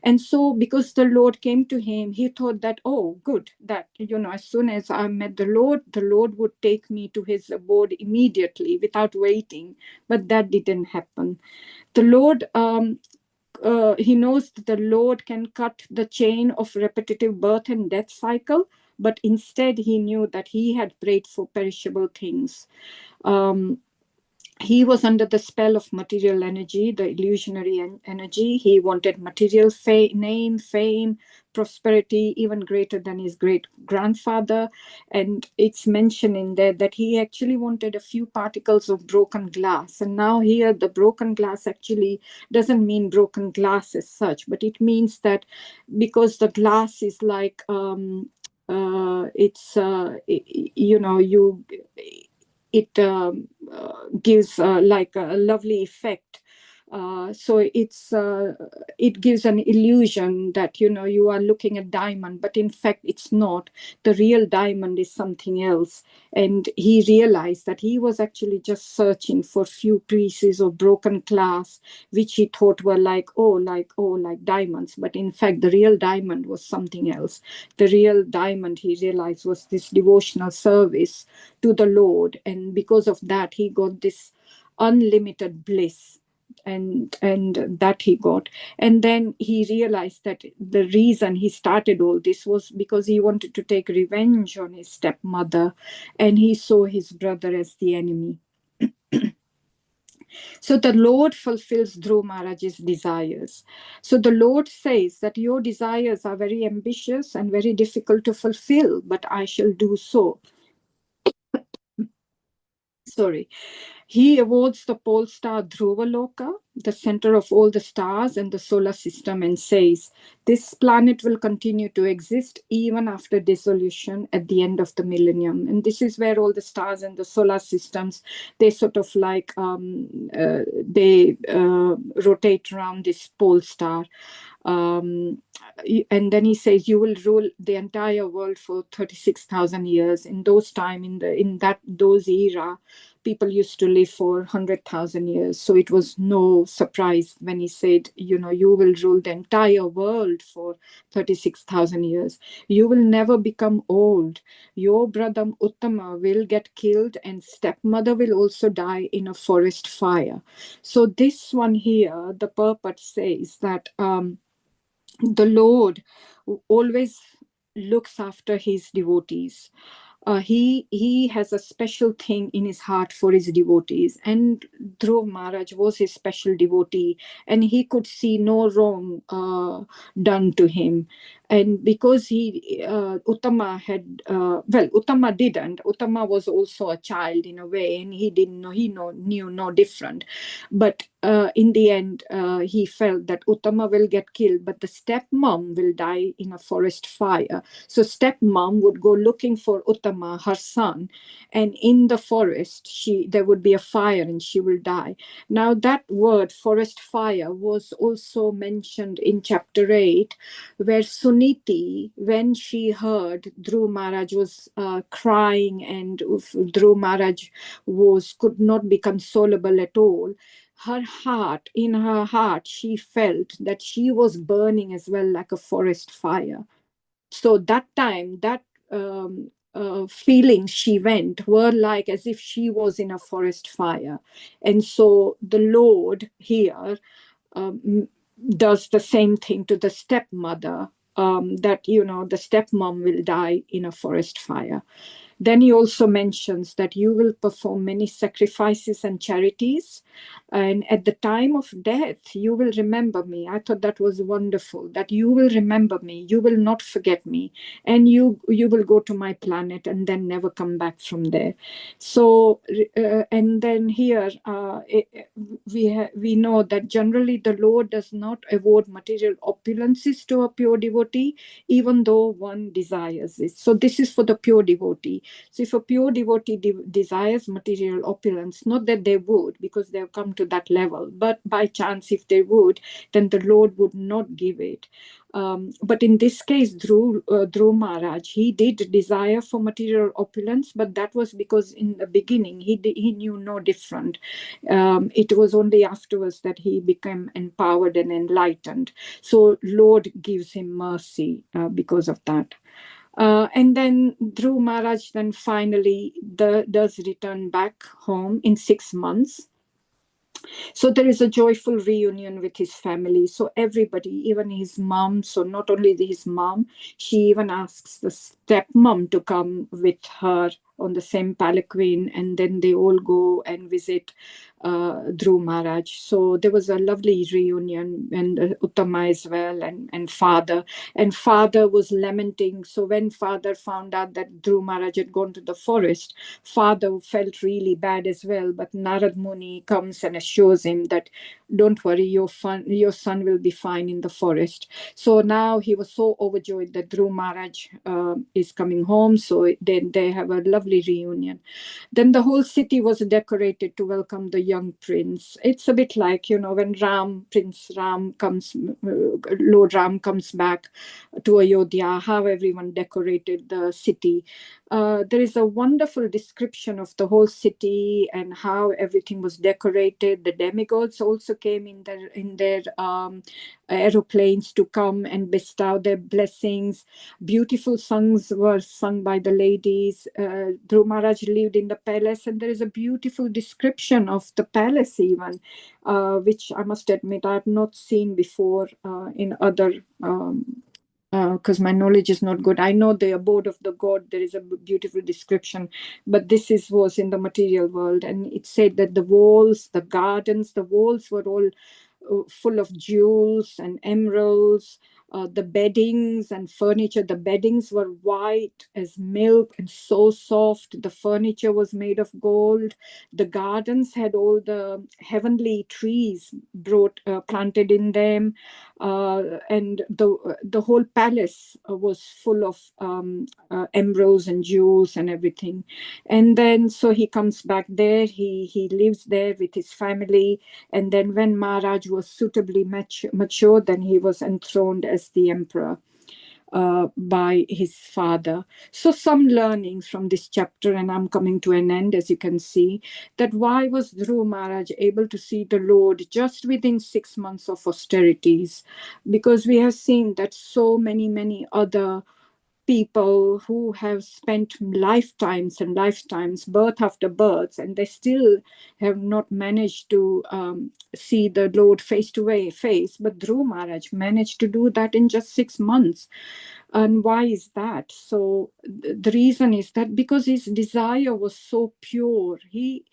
And so because the Lord came to him, he thought that, oh, good, that, as soon as I met the Lord would take me to his abode immediately without waiting. But that didn't happen. The Lord, he knows that the Lord can cut the chain of repetitive birth and death cycle, but instead he knew that he had prayed for perishable things. He was under the spell of material energy, the illusionary energy. He wanted material name, fame, prosperity, even greater than his great-grandfather. And it's mentioned in there that he actually wanted a few particles of broken glass. And now here, the broken glass actually doesn't mean broken glass as such, but it means that because the glass is like, it gives like a lovely effect. So it gives an illusion that you are looking at diamond, but in fact it's not. The real diamond is something else. And he realized that he was actually just searching for few pieces of broken glass, which he thought were like diamonds, but in fact the real diamond was something else. The real diamond, he realized, was this devotional service to the Lord, and because of that he got this unlimited bliss, and that he got. And then he realized that the reason he started all this was because he wanted to take revenge on his stepmother, and he saw his brother as the enemy. So the Lord fulfills Dhruva Maharaj's desires. So the Lord says that your desires are very ambitious and very difficult to fulfill, but I shall do so. Sorry. He awards the pole star Dhruva Loka, the center of all the stars and the solar system, and says, this planet will continue to exist even after dissolution at the end of the millennium. And this is where all the stars and the solar systems, they sort of like, they rotate around this pole star. And then he says, you will rule the entire world for 36,000 years. In those time, those era, people used to live for 100,000 years. So it was no surprise when he said, you will rule the entire world for 36,000 years. You will never become old. Your brother Uttama will get killed, and stepmother will also die in a forest fire. So this one here, the purport says that the Lord always looks after his devotees. He has a special thing in his heart for his devotees, and Dhruva Maharaj was his special devotee, and he could see no wrong done to him. And because Uttama had, Uttama didn't. Uttama was also a child in a way, and he didn't know, knew no different. But in the end, he felt that Uttama will get killed, but the stepmom will die in a forest fire. So stepmom would go looking for Uttama, her son, and in the forest, there would be a fire and she will die. Now that word, forest fire, was also mentioned in chapter 8, where Suniti, when she heard Dhruva Maharaj was crying and Dhruva Maharaj could not be consolable at all, in her heart, she felt that she was burning as well like a forest fire. So that time, that feelings she went were like as if she was in a forest fire. And so the Lord here does the same thing to the stepmother, that, the stepmom will die in a forest fire. Then he also mentions that you will perform many sacrifices and charities, and at the time of death, you will remember me. I thought that was wonderful, that you will remember me, you will not forget me, and you will go to my planet and then never come back from there. So, and then here we know that generally the Lord does not award material opulences to a pure devotee, even though one desires it. So this is for the pure devotee. So if a pure devotee desires material opulence, not that they would, because they have come to that level, but by chance if they would, then the Lord would not give it. But in this case, Dhruva Maharaj, he did desire for material opulence, but that was because in the beginning he knew no different. It was only afterwards that he became empowered and enlightened. So Lord gives him mercy because of that. And then Dhruva Maharaj then finally does return back home in 6 months. So there is a joyful reunion with his family. So everybody, even his mom, so not only his mom, she even asks the stepmom to come with her on the same palanquin, and then they all go and visit Dhruva Maharaj. So there was a lovely reunion, and Uttama as well, and father. And father was lamenting. So when father found out that Dhruva Maharaj had gone to the forest, father felt really bad as well. But Narad Muni comes and assures him that, don't worry, your son will be fine in the forest. So now he was so overjoyed that Dhruva Maharaj is coming home. So then they have a lovely reunion. Then the whole city was decorated to welcome the young prince. It's a bit like, when Prince Ram comes, Lord Ram comes back to Ayodhya, how everyone decorated the city. There is a wonderful description of the whole city and how everything was decorated. The demigods also came in their aeroplanes to come and bestow their blessings. Beautiful songs were sung by the ladies. Dhruva Maharaj lived in the palace, and there is a beautiful description of the palace even, which I must admit I have not seen before in other because my knowledge is not good. I know the abode of the god, there is a beautiful description, but this was in the material world. And it said that the walls, the gardens, the walls were all full of jewels and emeralds. The beddings and furniture, the beddings were white as milk and so soft. The furniture was made of gold. The gardens had all the heavenly trees planted in them. And the whole palace was full of emeralds and jewels and everything. And then so he comes back there, he lives there with his family. And then when Maharaj was suitably mature, then he was enthroned as the emperor by his father. So some learnings from this chapter, and I'm coming to an end, as you can see, that why was Dhruva Maharaj able to see the Lord just within 6 months of austerities? Because we have seen that so many other people who have spent lifetimes and lifetimes, birth after birth, and they still have not managed to see the Lord face to face. But Dhruva Maharaj managed to do that in just 6 months. And why is that? So the reason is that because his desire was so pure, he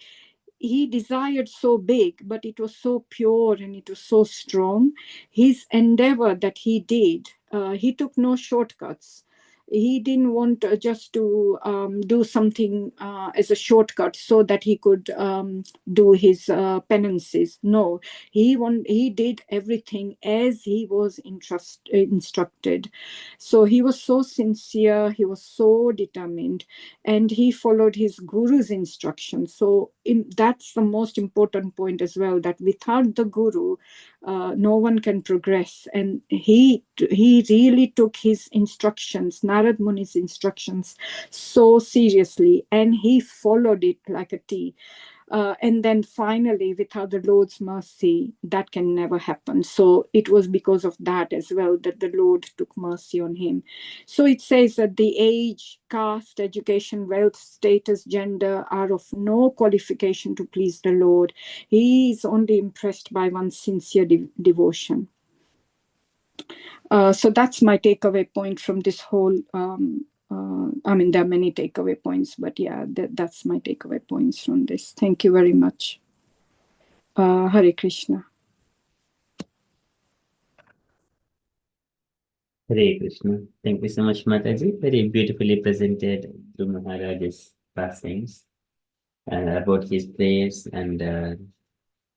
desired so big, but it was so pure and it was so strong. His endeavor that he did he took no shortcuts. He didn't want just to do something as a shortcut so that he could do his penances. No, he did everything as he was instructed. So he was so sincere, he was so determined, and he followed his guru's instructions. So that's the most important point as well, that without the guru, no one can progress. And he really took his instructions, Narad Muni's instructions, so seriously, and he followed it like a T. And then finally, without the Lord's mercy, that can never happen. So it was because of that as well that the Lord took mercy on him. So it says that the age, caste, education, wealth, status, gender are of no qualification to please the Lord. He is only impressed by one's sincere devotion. So that's my takeaway point from this whole I mean, there are many takeaway points, but yeah, that's my takeaway points from this. Thank you very much. Hare Krishna. Hare Krishna. Thank you so much, Mataji. Very beautifully presented Dhruva Maharaj's passings and about his prayers. And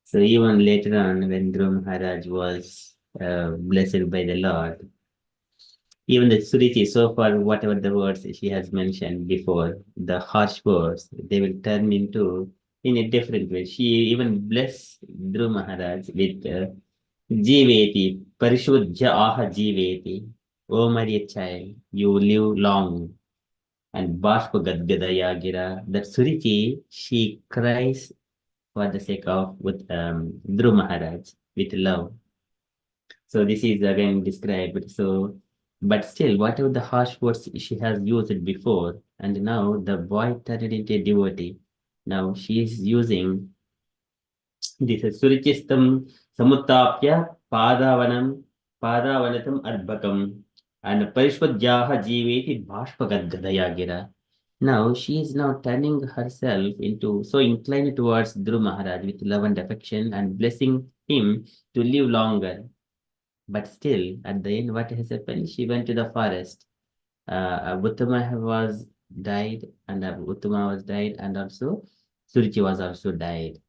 so even later on, when Dhruva Maharaj was blessed by the Lord, even the Suriti, so far, whatever the words she has mentioned before, the harsh words, they will turn into in a different way. She even blessed Dhruva Maharaj with Jiveti, Parishudhya Aha Jiveti. Oh, my dear child, you live long. And Bashpa Gadgadaya Gira, that Suriti, she cries for the sake of with Dhruva Maharaj with love. So this is again described. So, but still, whatever the harsh words she has used before, and now the boy turned into a devotee. Now she is using this Surichistam Samutapya Padavatam Adbakam and Parishwadjaha Jiveti Bhashpagadgadaya Gira. Now she is now turning herself into so inclined towards Dhruva Maharaj with love and affection and blessing him to live longer. But still, at the end, what has happened? She went to the forest. Uttama was died, and Uttama was died, and also Suruchi was also died.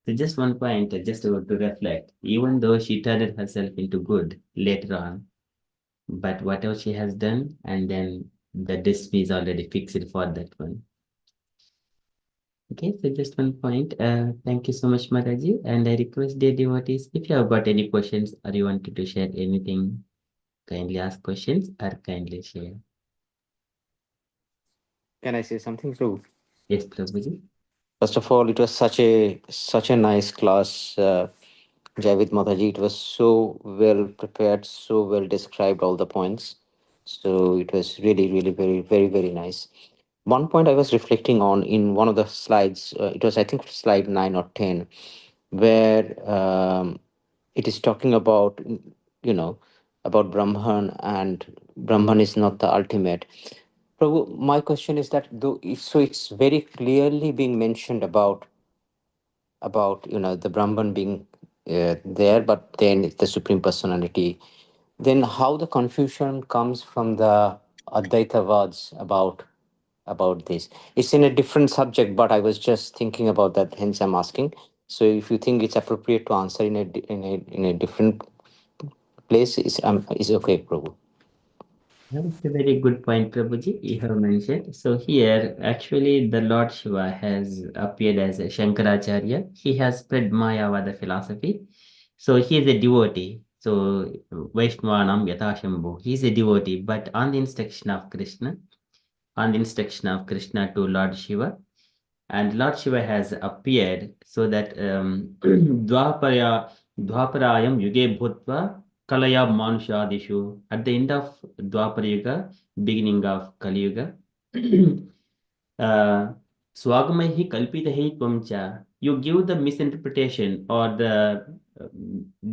So just one point, just to reflect. Even though she turned herself into good later on, but whatever she has done, and then the destiny is already fixed for that one. Okay, so just one point. Thank you so much, Mataji. And I request dear devotees, if you have got any questions or you wanted to share anything, kindly ask questions or kindly share. Can I say something too? Yes, Prabhuji. First of all, it was such a nice class, Javid Mataji. It was so well prepared, so well described all the points. So it was really, really very, very, very nice. One point I was reflecting on in one of the slides, it was I think slide 9 or 10, where it is talking about, about Brahman, and Brahman is not the ultimate. Prabhu, my question is that though, so it's very clearly being mentioned about the Brahman being there, but then it's the Supreme Personality. Then how the confusion comes from the Advaitavads about this? It's in a different subject, but I was just thinking about that. Hence, I'm asking. So, if you think it's appropriate to answer in a different place, is okay, Prabhu. That's a very good point, Prabhuji, you have mentioned. So here, actually, the Lord Shiva has appeared as a Shankaracharya. He has spread Mayavada philosophy. So he is a devotee. So Vaishnavanam Yathashambhu. He is a devotee, but on the instruction of Krishna, to Lord Shiva, and Lord Shiva has appeared so that Dwaparayam Yuge Bhutva Kalaya Manushadishu. At the end of Dwapara Yuga, beginning of Kali Yuga, Swagamaihi Kalpitahi Twamcha. You give the misinterpretation or the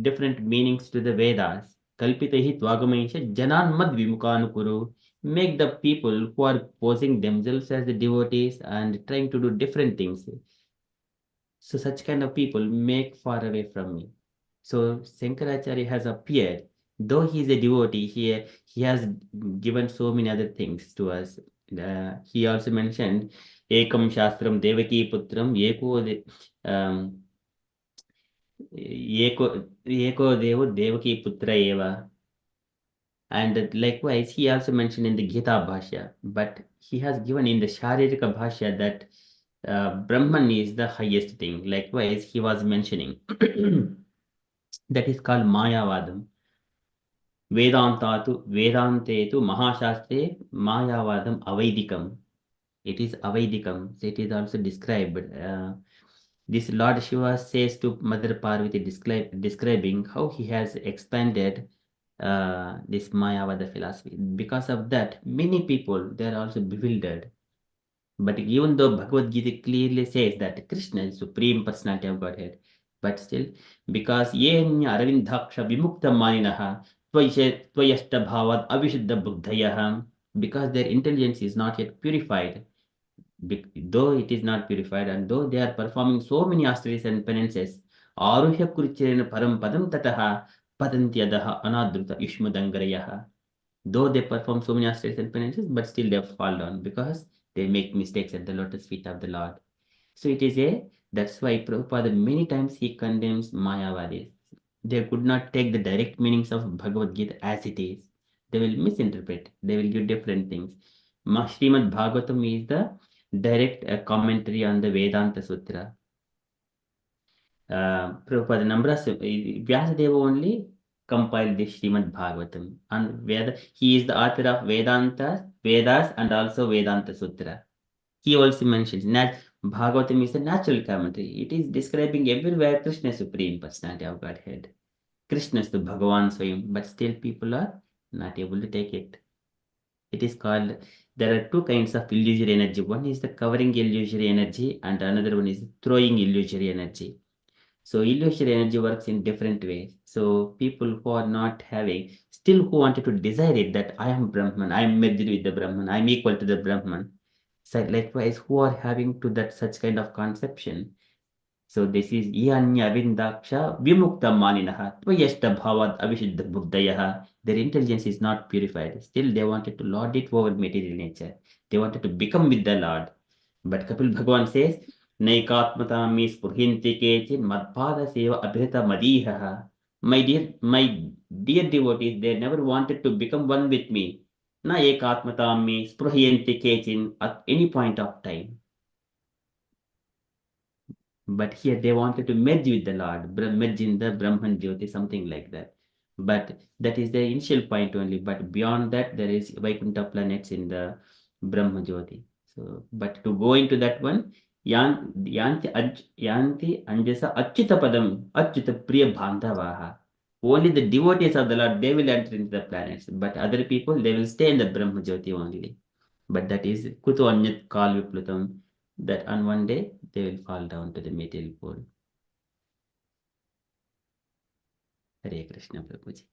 different meanings to the Vedas. Kalpitahi Twagamaisha Janan Mad Vimukanukuru. Make the people who are posing themselves as the devotees and trying to do different things. So such kind of people make far away from me. So Shankaracharya has appeared. Though he is a devotee, he has given so many other things to us. He also mentioned Ekam Shastram Devaki Putram Eko Devo Devaki Putra Eva. And likewise, he also mentioned in the Gita Bhashya, but he has given in the Sharirika Bhashya that Brahman is the highest thing. Likewise, he was mentioning that is called Mayavadam. Vedante tu Mahashastre Mayavadam Avaidikam. It is Avaidikam. So it is also described. This Lord Shiva says to Mother Parvati, describing how he has expanded this Mayavada philosophy. Because of that, many people, they are also bewildered. But even though Bhagavad Gita clearly says that Krishna is Supreme Personality of Godhead, but still, because Yenya Aravindaksha Vimukta Maninaha Tvayashta Bhavad Avishuddha Buddhayaha, because their intelligence is not yet purified, though it is not purified, and though they are performing so many austerities and penances, Aruhya Kuruchirena Param Padam Tataha Padantyadaha Anadruta Yushmadangarayaha. Though they perform so many austerities and penances, but still they fall down because they make mistakes at the lotus feet of the Lord. So it is that's why Prabhupada many times he condemns Mayavadis. They could not take the direct meanings of Bhagavad Gita as it is. They will misinterpret. They will give different things. Srimad Bhagavatam is the direct commentary on the Vedanta Sutra. Prabhupada Vyasadeva only compiled the Srimad Bhagavatam, and he is the author of Vedas and also Vedanta Sutra. He also mentions that Bhagavatam is a natural commentary. It is describing everywhere Krishna Supreme Personality of Godhead. Krishna is the Bhagavan Swayam, but still people are not able to take it. It is called, there are two kinds of illusory energy. One is the covering illusory energy and another one is throwing illusory energy. So illusory energy works in different ways. So people who are not having, still who wanted to desire it, that I am Brahman, I am merged with the Brahman, I am equal to the Brahman. So likewise, who are having to that such kind of conception. So this is Yanya Vindaksha Vimukta Maninaha Tvayashta Bhavad Avishuddha Buddhayaha. Their intelligence is not purified. Still they wanted to lord it over material nature. They wanted to become with the Lord. But Kapil Bhagavan says, Naikatmatami Spurhinti Kechin Madpada Seva Abhita Madihaha. My dear devotees, they never wanted to become one with me. Na ekatmatami spruhyanti kechin at any point of time. But here they wanted to merge with the Lord, merge in the Brahman Jyoti, something like that. But that is the initial point only. But beyond that, there is Vaikuntha planets in the Brahma Jyoti. So, but to go into that one, Yanti Anjasa Achyuta Padam, Achyuta Priya Bandhavaha. Only the devotees of the Lord, they will enter into the planets. But other people, they will stay in the Brahma Jyoti only. But that is Kutu Anyat Kal Viplutam, that on one day they will fall down to the material pole. Hare Krishna Prabhuji.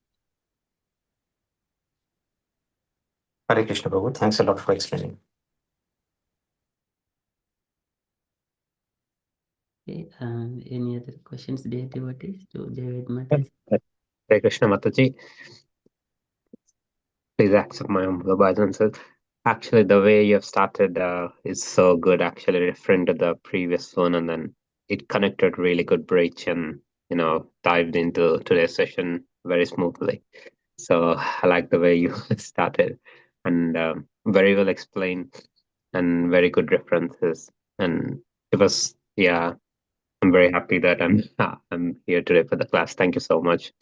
Hare Krishna Prabhu. Thanks a lot for explaining. Okay, any other questions, dear devotees, to Jay Vaid Mataji? Hare Krishna Mataji. Please accept my humble obeisances. Actually, the way you have started is so good, actually different to the previous one, and then it connected really good bridge and, dived into today's session very smoothly. So I like the way you started, and very well explained and very good references. And it was, I'm very happy that I'm here today for the class. Thank you so much,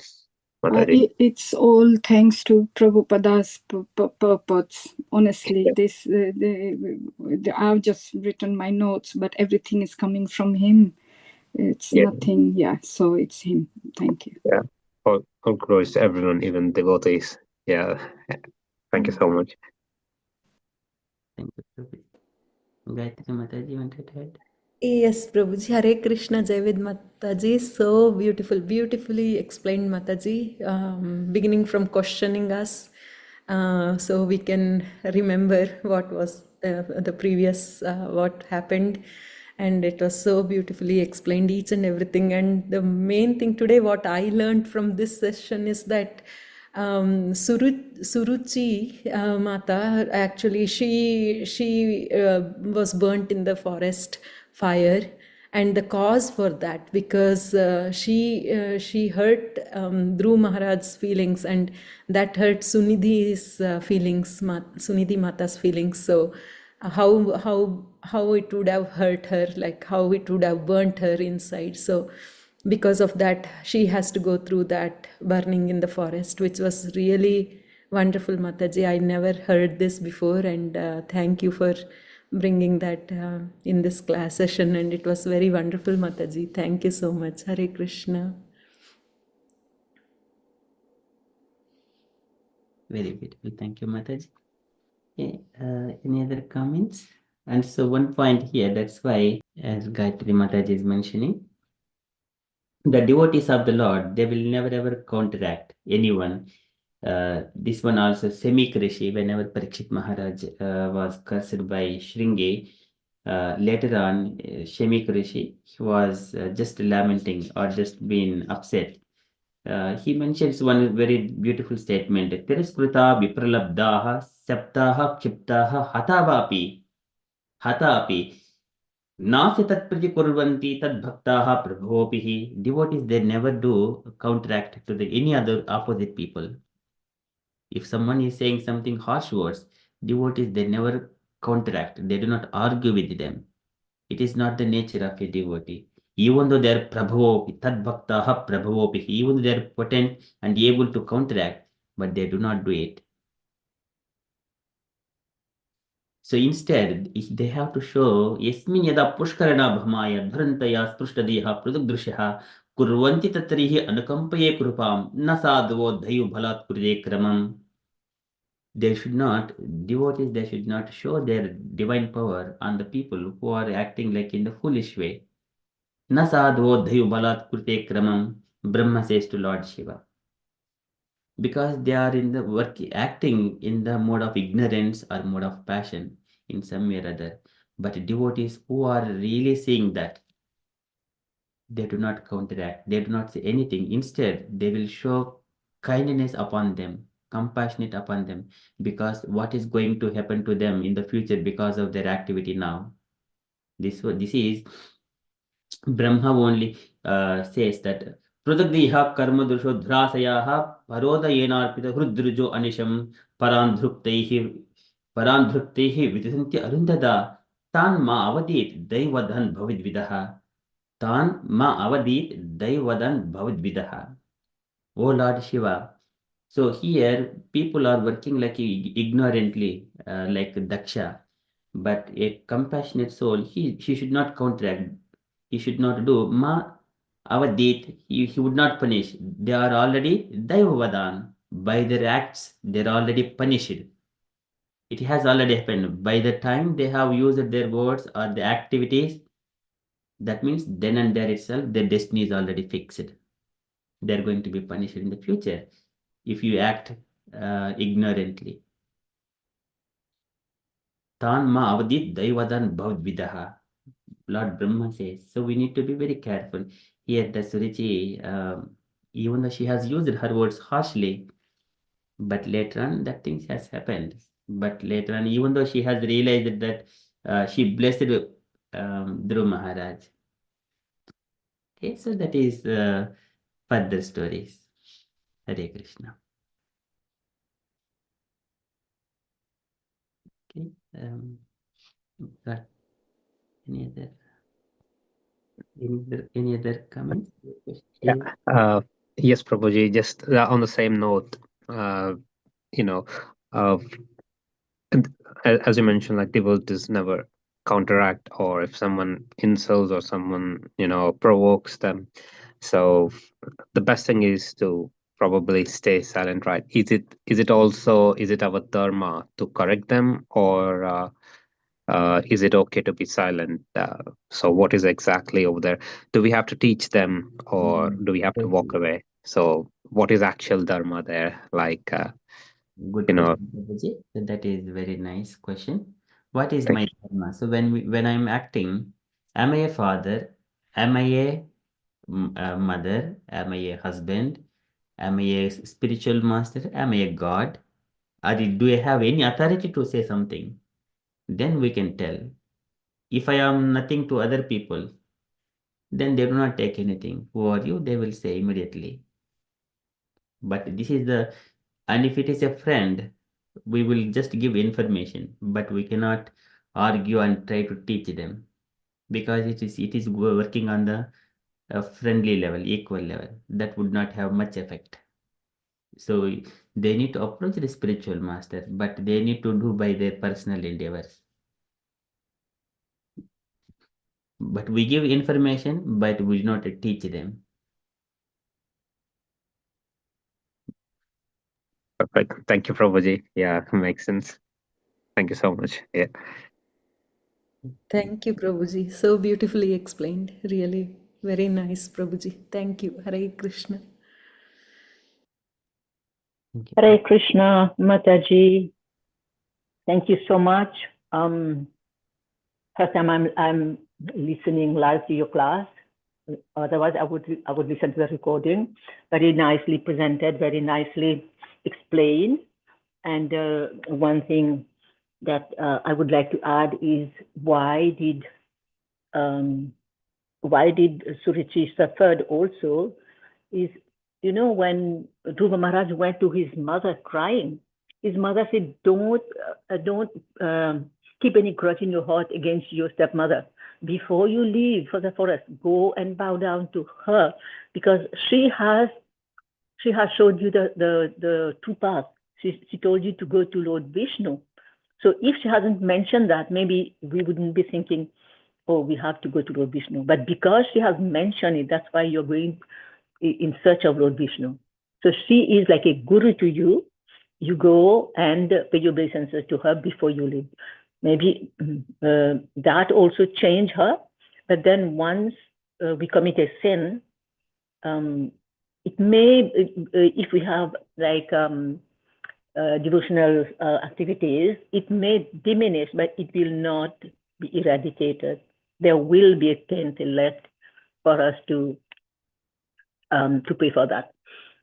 Mataji. It's all thanks to Prabhupada's purpose. Honestly, I've just written my notes, but everything is coming from him. It's nothing, so it's him. Thank you. Yeah, all glories to everyone, even devotees. Yeah, thank you so much. Thank you, Prabhuji. Gayatri Mataji wanted to add? Yes, Prabhuji. Hare Krishna, Jai Vaid Mataji. So beautiful, beautifully explained, Mataji. Beginning from questioning us, so we can remember what was the previous, what happened. And it was so beautifully explained, each and everything. And the main thing today, what I learned from this session is that Suruchi Mata, actually, she was burnt in the forest fire, and the cause for that, because she hurt Dhruva Maharaj's feelings, and that hurt Sunidhi's feelings, Sunidhi Mata's feelings. So how it would have hurt her, like how it would have burnt her inside. So because of that, she has to go through that burning in the forest, which was really wonderful, Mataji. I never heard this before, and thank you for bringing that in this class session, and it was very wonderful, Mataji. Thank you so much. Hare Krishna. Very beautiful. Thank you, Mataji. Okay, any other comments? And so one point here, that's why, as Gayatri Mataji is mentioning, the devotees of the Lord, they will never ever counteract anyone. This one also, Semik Rishi, whenever Parikshit Maharaj was cursed by Shringi, later on, Shemik Rishi, he was just lamenting or just being upset. He mentions one very beautiful statement, Tiriskrita Vipralabdaha Saptaha Kiptaha Hatapi Nasi Tatpriti Kurvanti Tad Bhaktaha Prabhopihi. Devotees, they never do counteract to any other opposite people. If someone is saying something harsh words, devotees, they never counteract. They do not argue with them. It is not the nature of a devotee. Even though they are prabhavopi, tad bhaktaha prabhavopi, even though they are potent and able to counteract, but they do not do it. So instead, they have to show yasmin yada pushkarana bhamaya dharantaya sprushtadeha pradugdrushaha kurvanti tatrihi anukampaye krupam nasadvo dhayu bhalat kurye kramam. They should not, devotees, they should not show their divine power on the people who are acting like in the foolish way. Nasadho dhayu balat kurte kramam, Brahma says to Lord Shiva. Because they are in the work, acting in the mode of ignorance or mode of passion in some way or other. But devotees who are really seeing that, they do not counteract, they do not say anything. Instead, they will show kindness upon them, compassionate upon them, because what is going to happen to them in the future because of their activity now. This is Brahma only says that Prudagdiha karma dusho dhrasayaha paroda yenarpita hrudrujo anisham parandhruptaihi vidhanti arundada tan ma avadit daivadan bhavid vidaha tan ma avadit daivadan bhavid vidaha. O Lord Shiva. So here people are working like ignorantly, like Daksha, but a compassionate soul, he should not counteract. He should not do ma avadit. He would not punish. They are already daivavadan. By their acts, they are already punished. It has already happened. By the time they have used their words or the activities, that means then and there itself, their destiny is already fixed. They're going to be punished in the future if you act ignorantly. Tan ma avadit daivadan bhav vidaha. Lord Brahma says. So we need to be very careful. Here the Surichi, even though she has used her words harshly, but later on that thing has happened. But later on, even though she has realized that she blessed Dhruva Maharaj. Okay, so that is further stories. Hare Krishna. Okay. Got any other comments? Yeah. Yes, Prabhuji, just on the same note, you know, and as you mentioned, like devotees never counteract, or if someone insults or someone, provokes them. So the best thing is to probably stay silent, right? Is it our dharma to correct them, or is it okay to be silent? So what is exactly over there? Do we have to teach them, or do we have to walk away? So what is actual dharma there? Like, Good question, Prabhuji. That is very nice question. What is my dharma? So when I'm acting, Am I a father? Am I a mother? Am I a husband? Am I a spiritual master? Am I a god? Or do I have any authority to say something? Then we can tell. If I am nothing to other people, then they do not take anything. Who are you? They will say immediately. But this is the, and if it is a friend, we will just give information, but we cannot argue and try to teach them, because it is working on the friendly level, equal level. That would not have much effect. So they need to approach the spiritual master, but they need to do by their personal endeavors. But we give information, but we do not teach them. Perfect. Thank you, Prabhuji. Yeah, makes sense. Thank you so much. Yeah. Thank you, Prabhuji. So beautifully explained. Really very nice, Prabhuji. Thank you. Hare Krishna. Thank you. Hare Krishna, Mataji. Thank you so much. First time I'm listening live to your class. Otherwise, I would listen to the recording. Very nicely presented, very nicely explained. And one thing that I would like to add is why did Suruchi suffered also is, you know, when Dhruva Maharaj went to his mother crying, his mother said, don't keep any grudge in your heart against your stepmother. Before you leave for the forest, go and bow down to her, because she has showed you the two paths. She told you to go to Lord Vishnu. So if she hasn't mentioned that, maybe we wouldn't be thinking, oh, we have to go to Lord Vishnu. But because she has mentioned it, that's why you're going in search of Lord Vishnu. So she is like a guru to you. You go and pay your obeisances to her before you leave. Maybe that also changed her. But then once we commit a sin, it may, if we have like devotional activities, it may diminish, but it will not be eradicated. There will be a taint left for us to pray for that.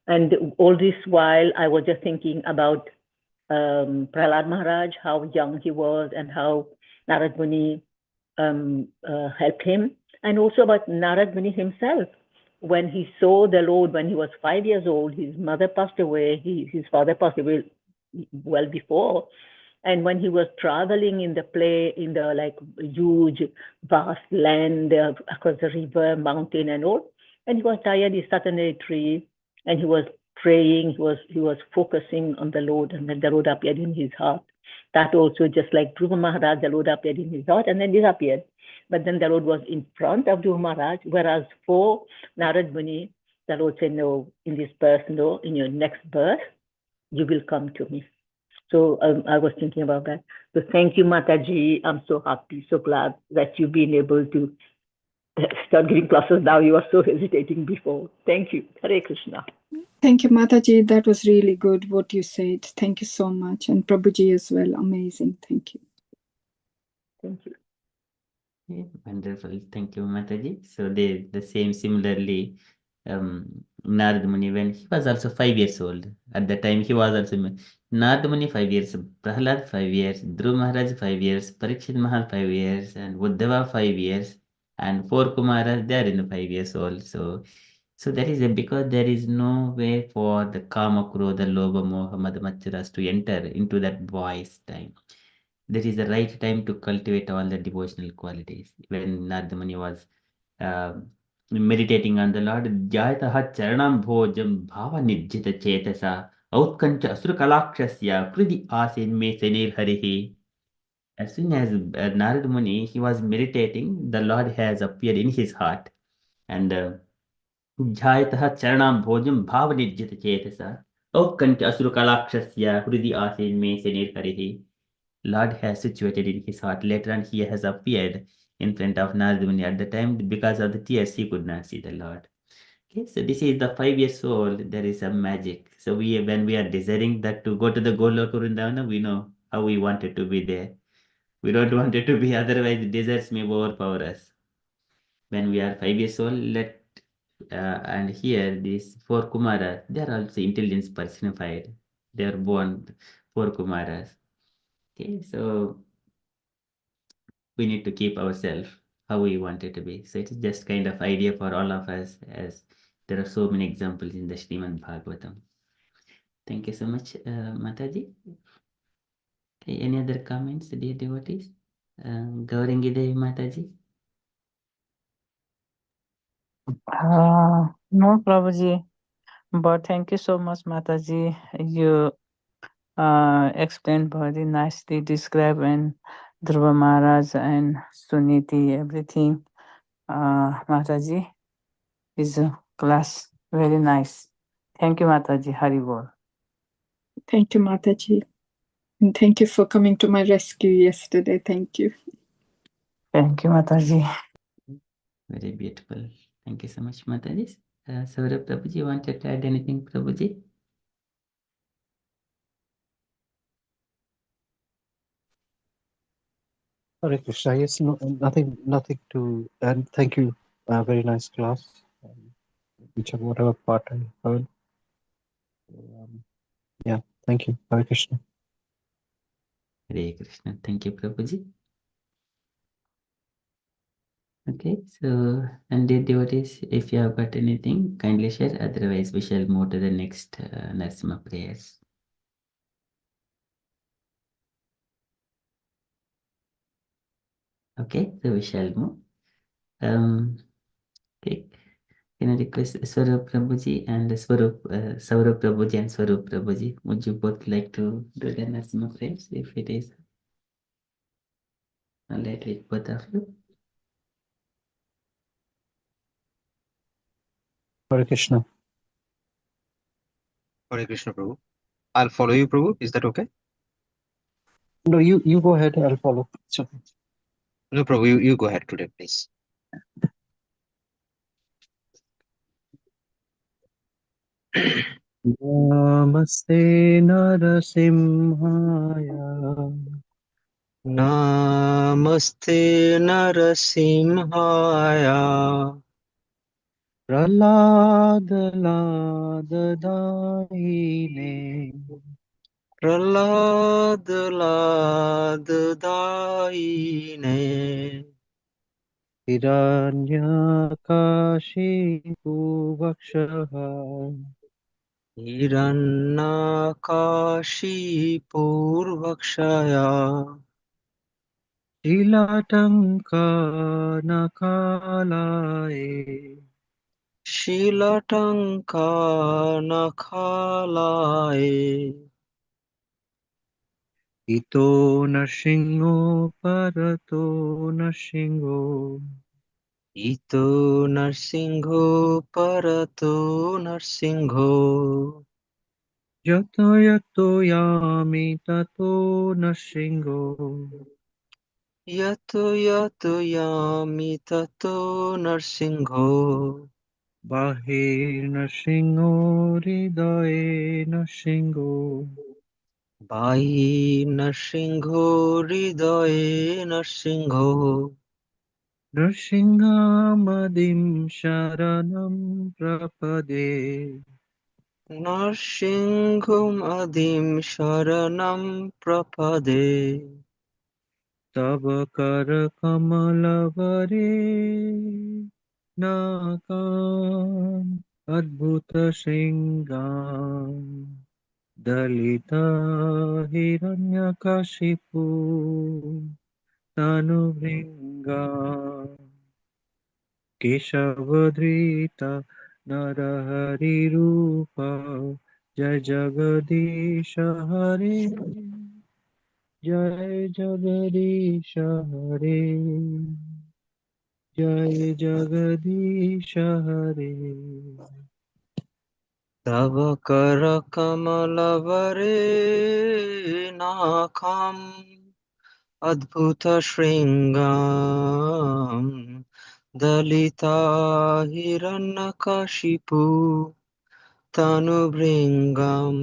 And all this while, I was just thinking about Prahlad Maharaj, how young he was, and how Narad Muni helped him, and also about Narad Muni himself. When he saw the Lord when he was 5 years old, his mother passed away, his father passed away well before. And when he was traveling in the like huge, vast land across the river, mountain, and all, and he was tired, he sat under a tree and he was praying, he was focusing on the Lord, and then the Lord appeared in his heart. That also, just like Dhruva Maharaj, the Lord appeared in his heart and then disappeared. But then the Lord was in front of Dhruva Maharaj, whereas for Narad Muni, the Lord said, no, in this birth, no, in your next birth, you will come to me. So I was thinking about that. So thank you, Mataji. I'm so happy, so glad that you've been able to start giving classes now. You were so hesitating before. Thank you. Hare Krishna. Thank you, Mataji. That was really good what you said. Thank you so much. And Prabhuji as well. Amazing. Thank you. Thank you. Yeah, wonderful. Thank you, Mataji. So the same similarly, Narad Muni, when he was also 5 years old, at the time he was also Narad Muni 5 years, Prahlad 5 years, Dhruva Maharaj 5 years, Parikshit Mahal 5 years, and Uddhava 5 years, and 4 Kumaras, they are in 5 years old. So that is because there is no way for the Kama, Krodha, Lobha, Moha, Mada, Macharas to enter into that boy's time. That is the right time to cultivate all the devotional qualities. When Narada Muni was meditating on the Lord, Jayataha Charanam Bhojam Bhava Nijjita Chetasa Outkancha Asura Kalakshasya Kridi Asin Me Senir Harihi. As soon as Narada Muni he was meditating, the Lord has appeared in his heart, and Jayataha Charanam Bhojam Bhava Nijjita Chetasa Outkancha Asura Kalakshasya Kridi Asin Me Senir Harihi. Lord has situated in his heart. Later on, he has appeared in front of Narada Muni. At the time, because of the tears, he could not see the Lord. Okay, so this is the 5 years old. There is some magic. So when we are desiring that to go to the Goloka Vrindavana, we know how we want it to be there. We don't want it to be otherwise. Desires may overpower us. when we are 5 years old, and here these 4 Kumaras, they are also intelligence personified. They are born 4 Kumaras. Okay, so we need to keep ourselves how we want it to be. So it is just kind of idea for all of us, as there are so many examples in the Srimad Bhagavatam. Thank you so much, Mataji. Okay, any other comments, dear devotees? Gaurangi Devi Mataji. No, Prabhuji, but thank you so much, Mataji. You explained very nicely, described, and Dhruva Maharaj and Suniti, everything. Mataji is a class very nice. Thank you, Mataji. Haribol. Thank you, Mataji. And thank you for coming to my rescue yesterday. Thank you. Thank you, Mataji. Very beautiful. Thank you so much, Mataji. Saurabh Prabhuji, wanted to add anything, Prabhuji? Hare Krishna. Yes, no, nothing to add. Thank you. Very nice class. Whichever whatever part I heard. Yeah, thank you. Hare Krishna. Hare Krishna. Thank you, Prabhuji. Okay, so, and dear devotees, if you have got anything, kindly share. Otherwise, we shall move to the next Narasimha prayers. Okay, so we shall move. Okay, can I request Swarup Prabhuji and Saurabh Prabhuji and Swarup Prabhuji? Would you both like to do the Narasimha prayers if it is all right with both of you? Hare Krishna. Hare Krishna, Prabhu. I'll follow you, Prabhu. Is that okay? No, you go ahead. I'll follow. It's okay. No, Prabhu, you go ahead today, please. Namaste Narasimhaya. Namaste Narasimhaya. Praladadadayine. Praladadayine. Hiranyakashipu vakshaha. Hiranyakashipurvakshaya. Shilatanka nakalaye. Shilatanka nakhalaye. Ito Narsingho Parato Narsingho. Ito Narsingho Parato Narsingho. Yato Yato Yami Tato Narsingho. Yato Yato Yami Tato Narsingho. Bahir Narsingho Hridaye Narsingho. Bhai Narsingho Hridaye Narsingho. Narsinghamadim Sharanam Prapade. Narsingham Adim Sharanam Prapade. Tabakara Kamalavare Nakam Adbhuta Singam Dalita Hiranyakashipu Tanuvringa Keshavadrita Narahari Rupa Jai Jagadisha Hare Jai Jagadisha Hare Jai Jagadisha Hare. Tavakara Kamalavare Nakam Adbhuta Shringam Dalita Hiranyakashipu Tanubringam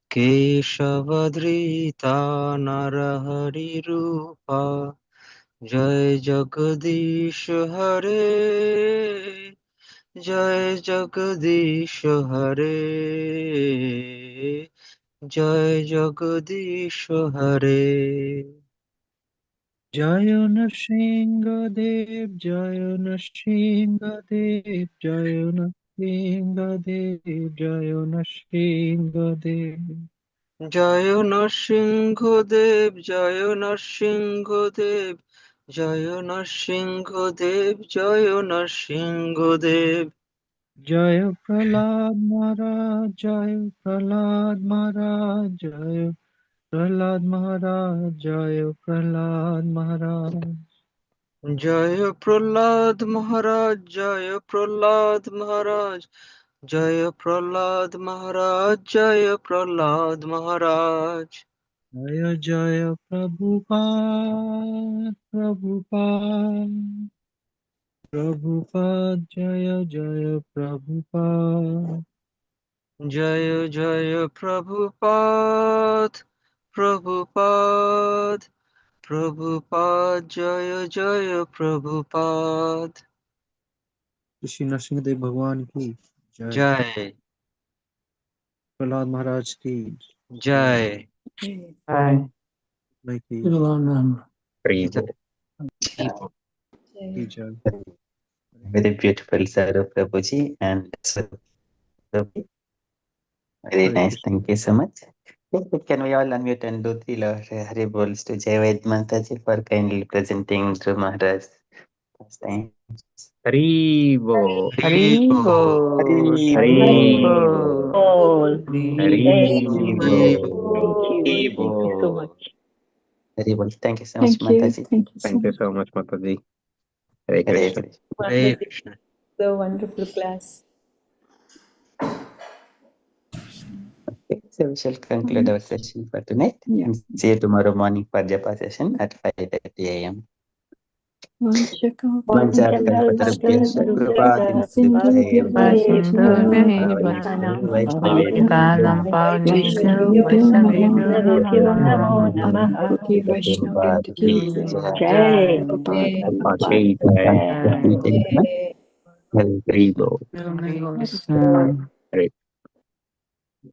Keshavadrita Narahari Rupa Jai Jagadish Hare, Jai Jagadish Hare, Jai Jagadish Hare. Jaya Nrsingadev, Jaya Nrsingadev, Jaya Nrsingadev, Jaya Nrsingadev. Jaya Nrsingadev, Jaya Nrsingadev, Jaya Nrsingadev, Jaya Nrsingadev. Jaya Prahlad Maharaj, Jaya Prahlad Maharaj, Jaya Prahlad Maharaj, Jaya Prahlad Maharaj. Jaya Prahlad Maharaj, Jaya Prahlad Maharaj, Jaya Prahlad Maharaj, Jaya Prahlad Maharaj. Jaya Jaya Prabhupada, Prabhupada, Prabhupada, Jaya Jaya Prabhupada. Jaya Jaya Prabhupada, Prabhupada, Prabhupada, Jaya Jaya Prabhupada. Shri Nrsimhadev Bhagwan ki Jai. Jai. Prahlad Maharaj ki Jai. Bye. Like ki Haribo. Jai. Very beautiful, Saru Prabhuji, and Prabhuji. Very Hare nice. Krishna. Thank you so much. Okay, can we all unmute and do three Hari Bols to Jay Vaid Mataji for kindly presenting Dhruva Maharaj first time. Haribo. Haribo. Haribo. Haribo. All. Haribo. Thank you. Thank you so much. Hari Bol. Thank you so much, Thank you. Mataji. Thank you so Thank you much. so much, Mataji. Hare Hare Krishna. Krishna. Hare Krishna. The wonderful class. Okay, so we shall conclude our session for tonight. Yeah. And see you tomorrow morning for Japa session at 5:30 a.m. Manchakalpatarubhyascha kripa Vasundhave Bhaktivedanta Pavneshu Vaishnavendra Namo Namo Namaha. Koki Vaishnav Ki Jai. Prabhupada. Jai Jai. Jai. Haribo. Krishna. Hare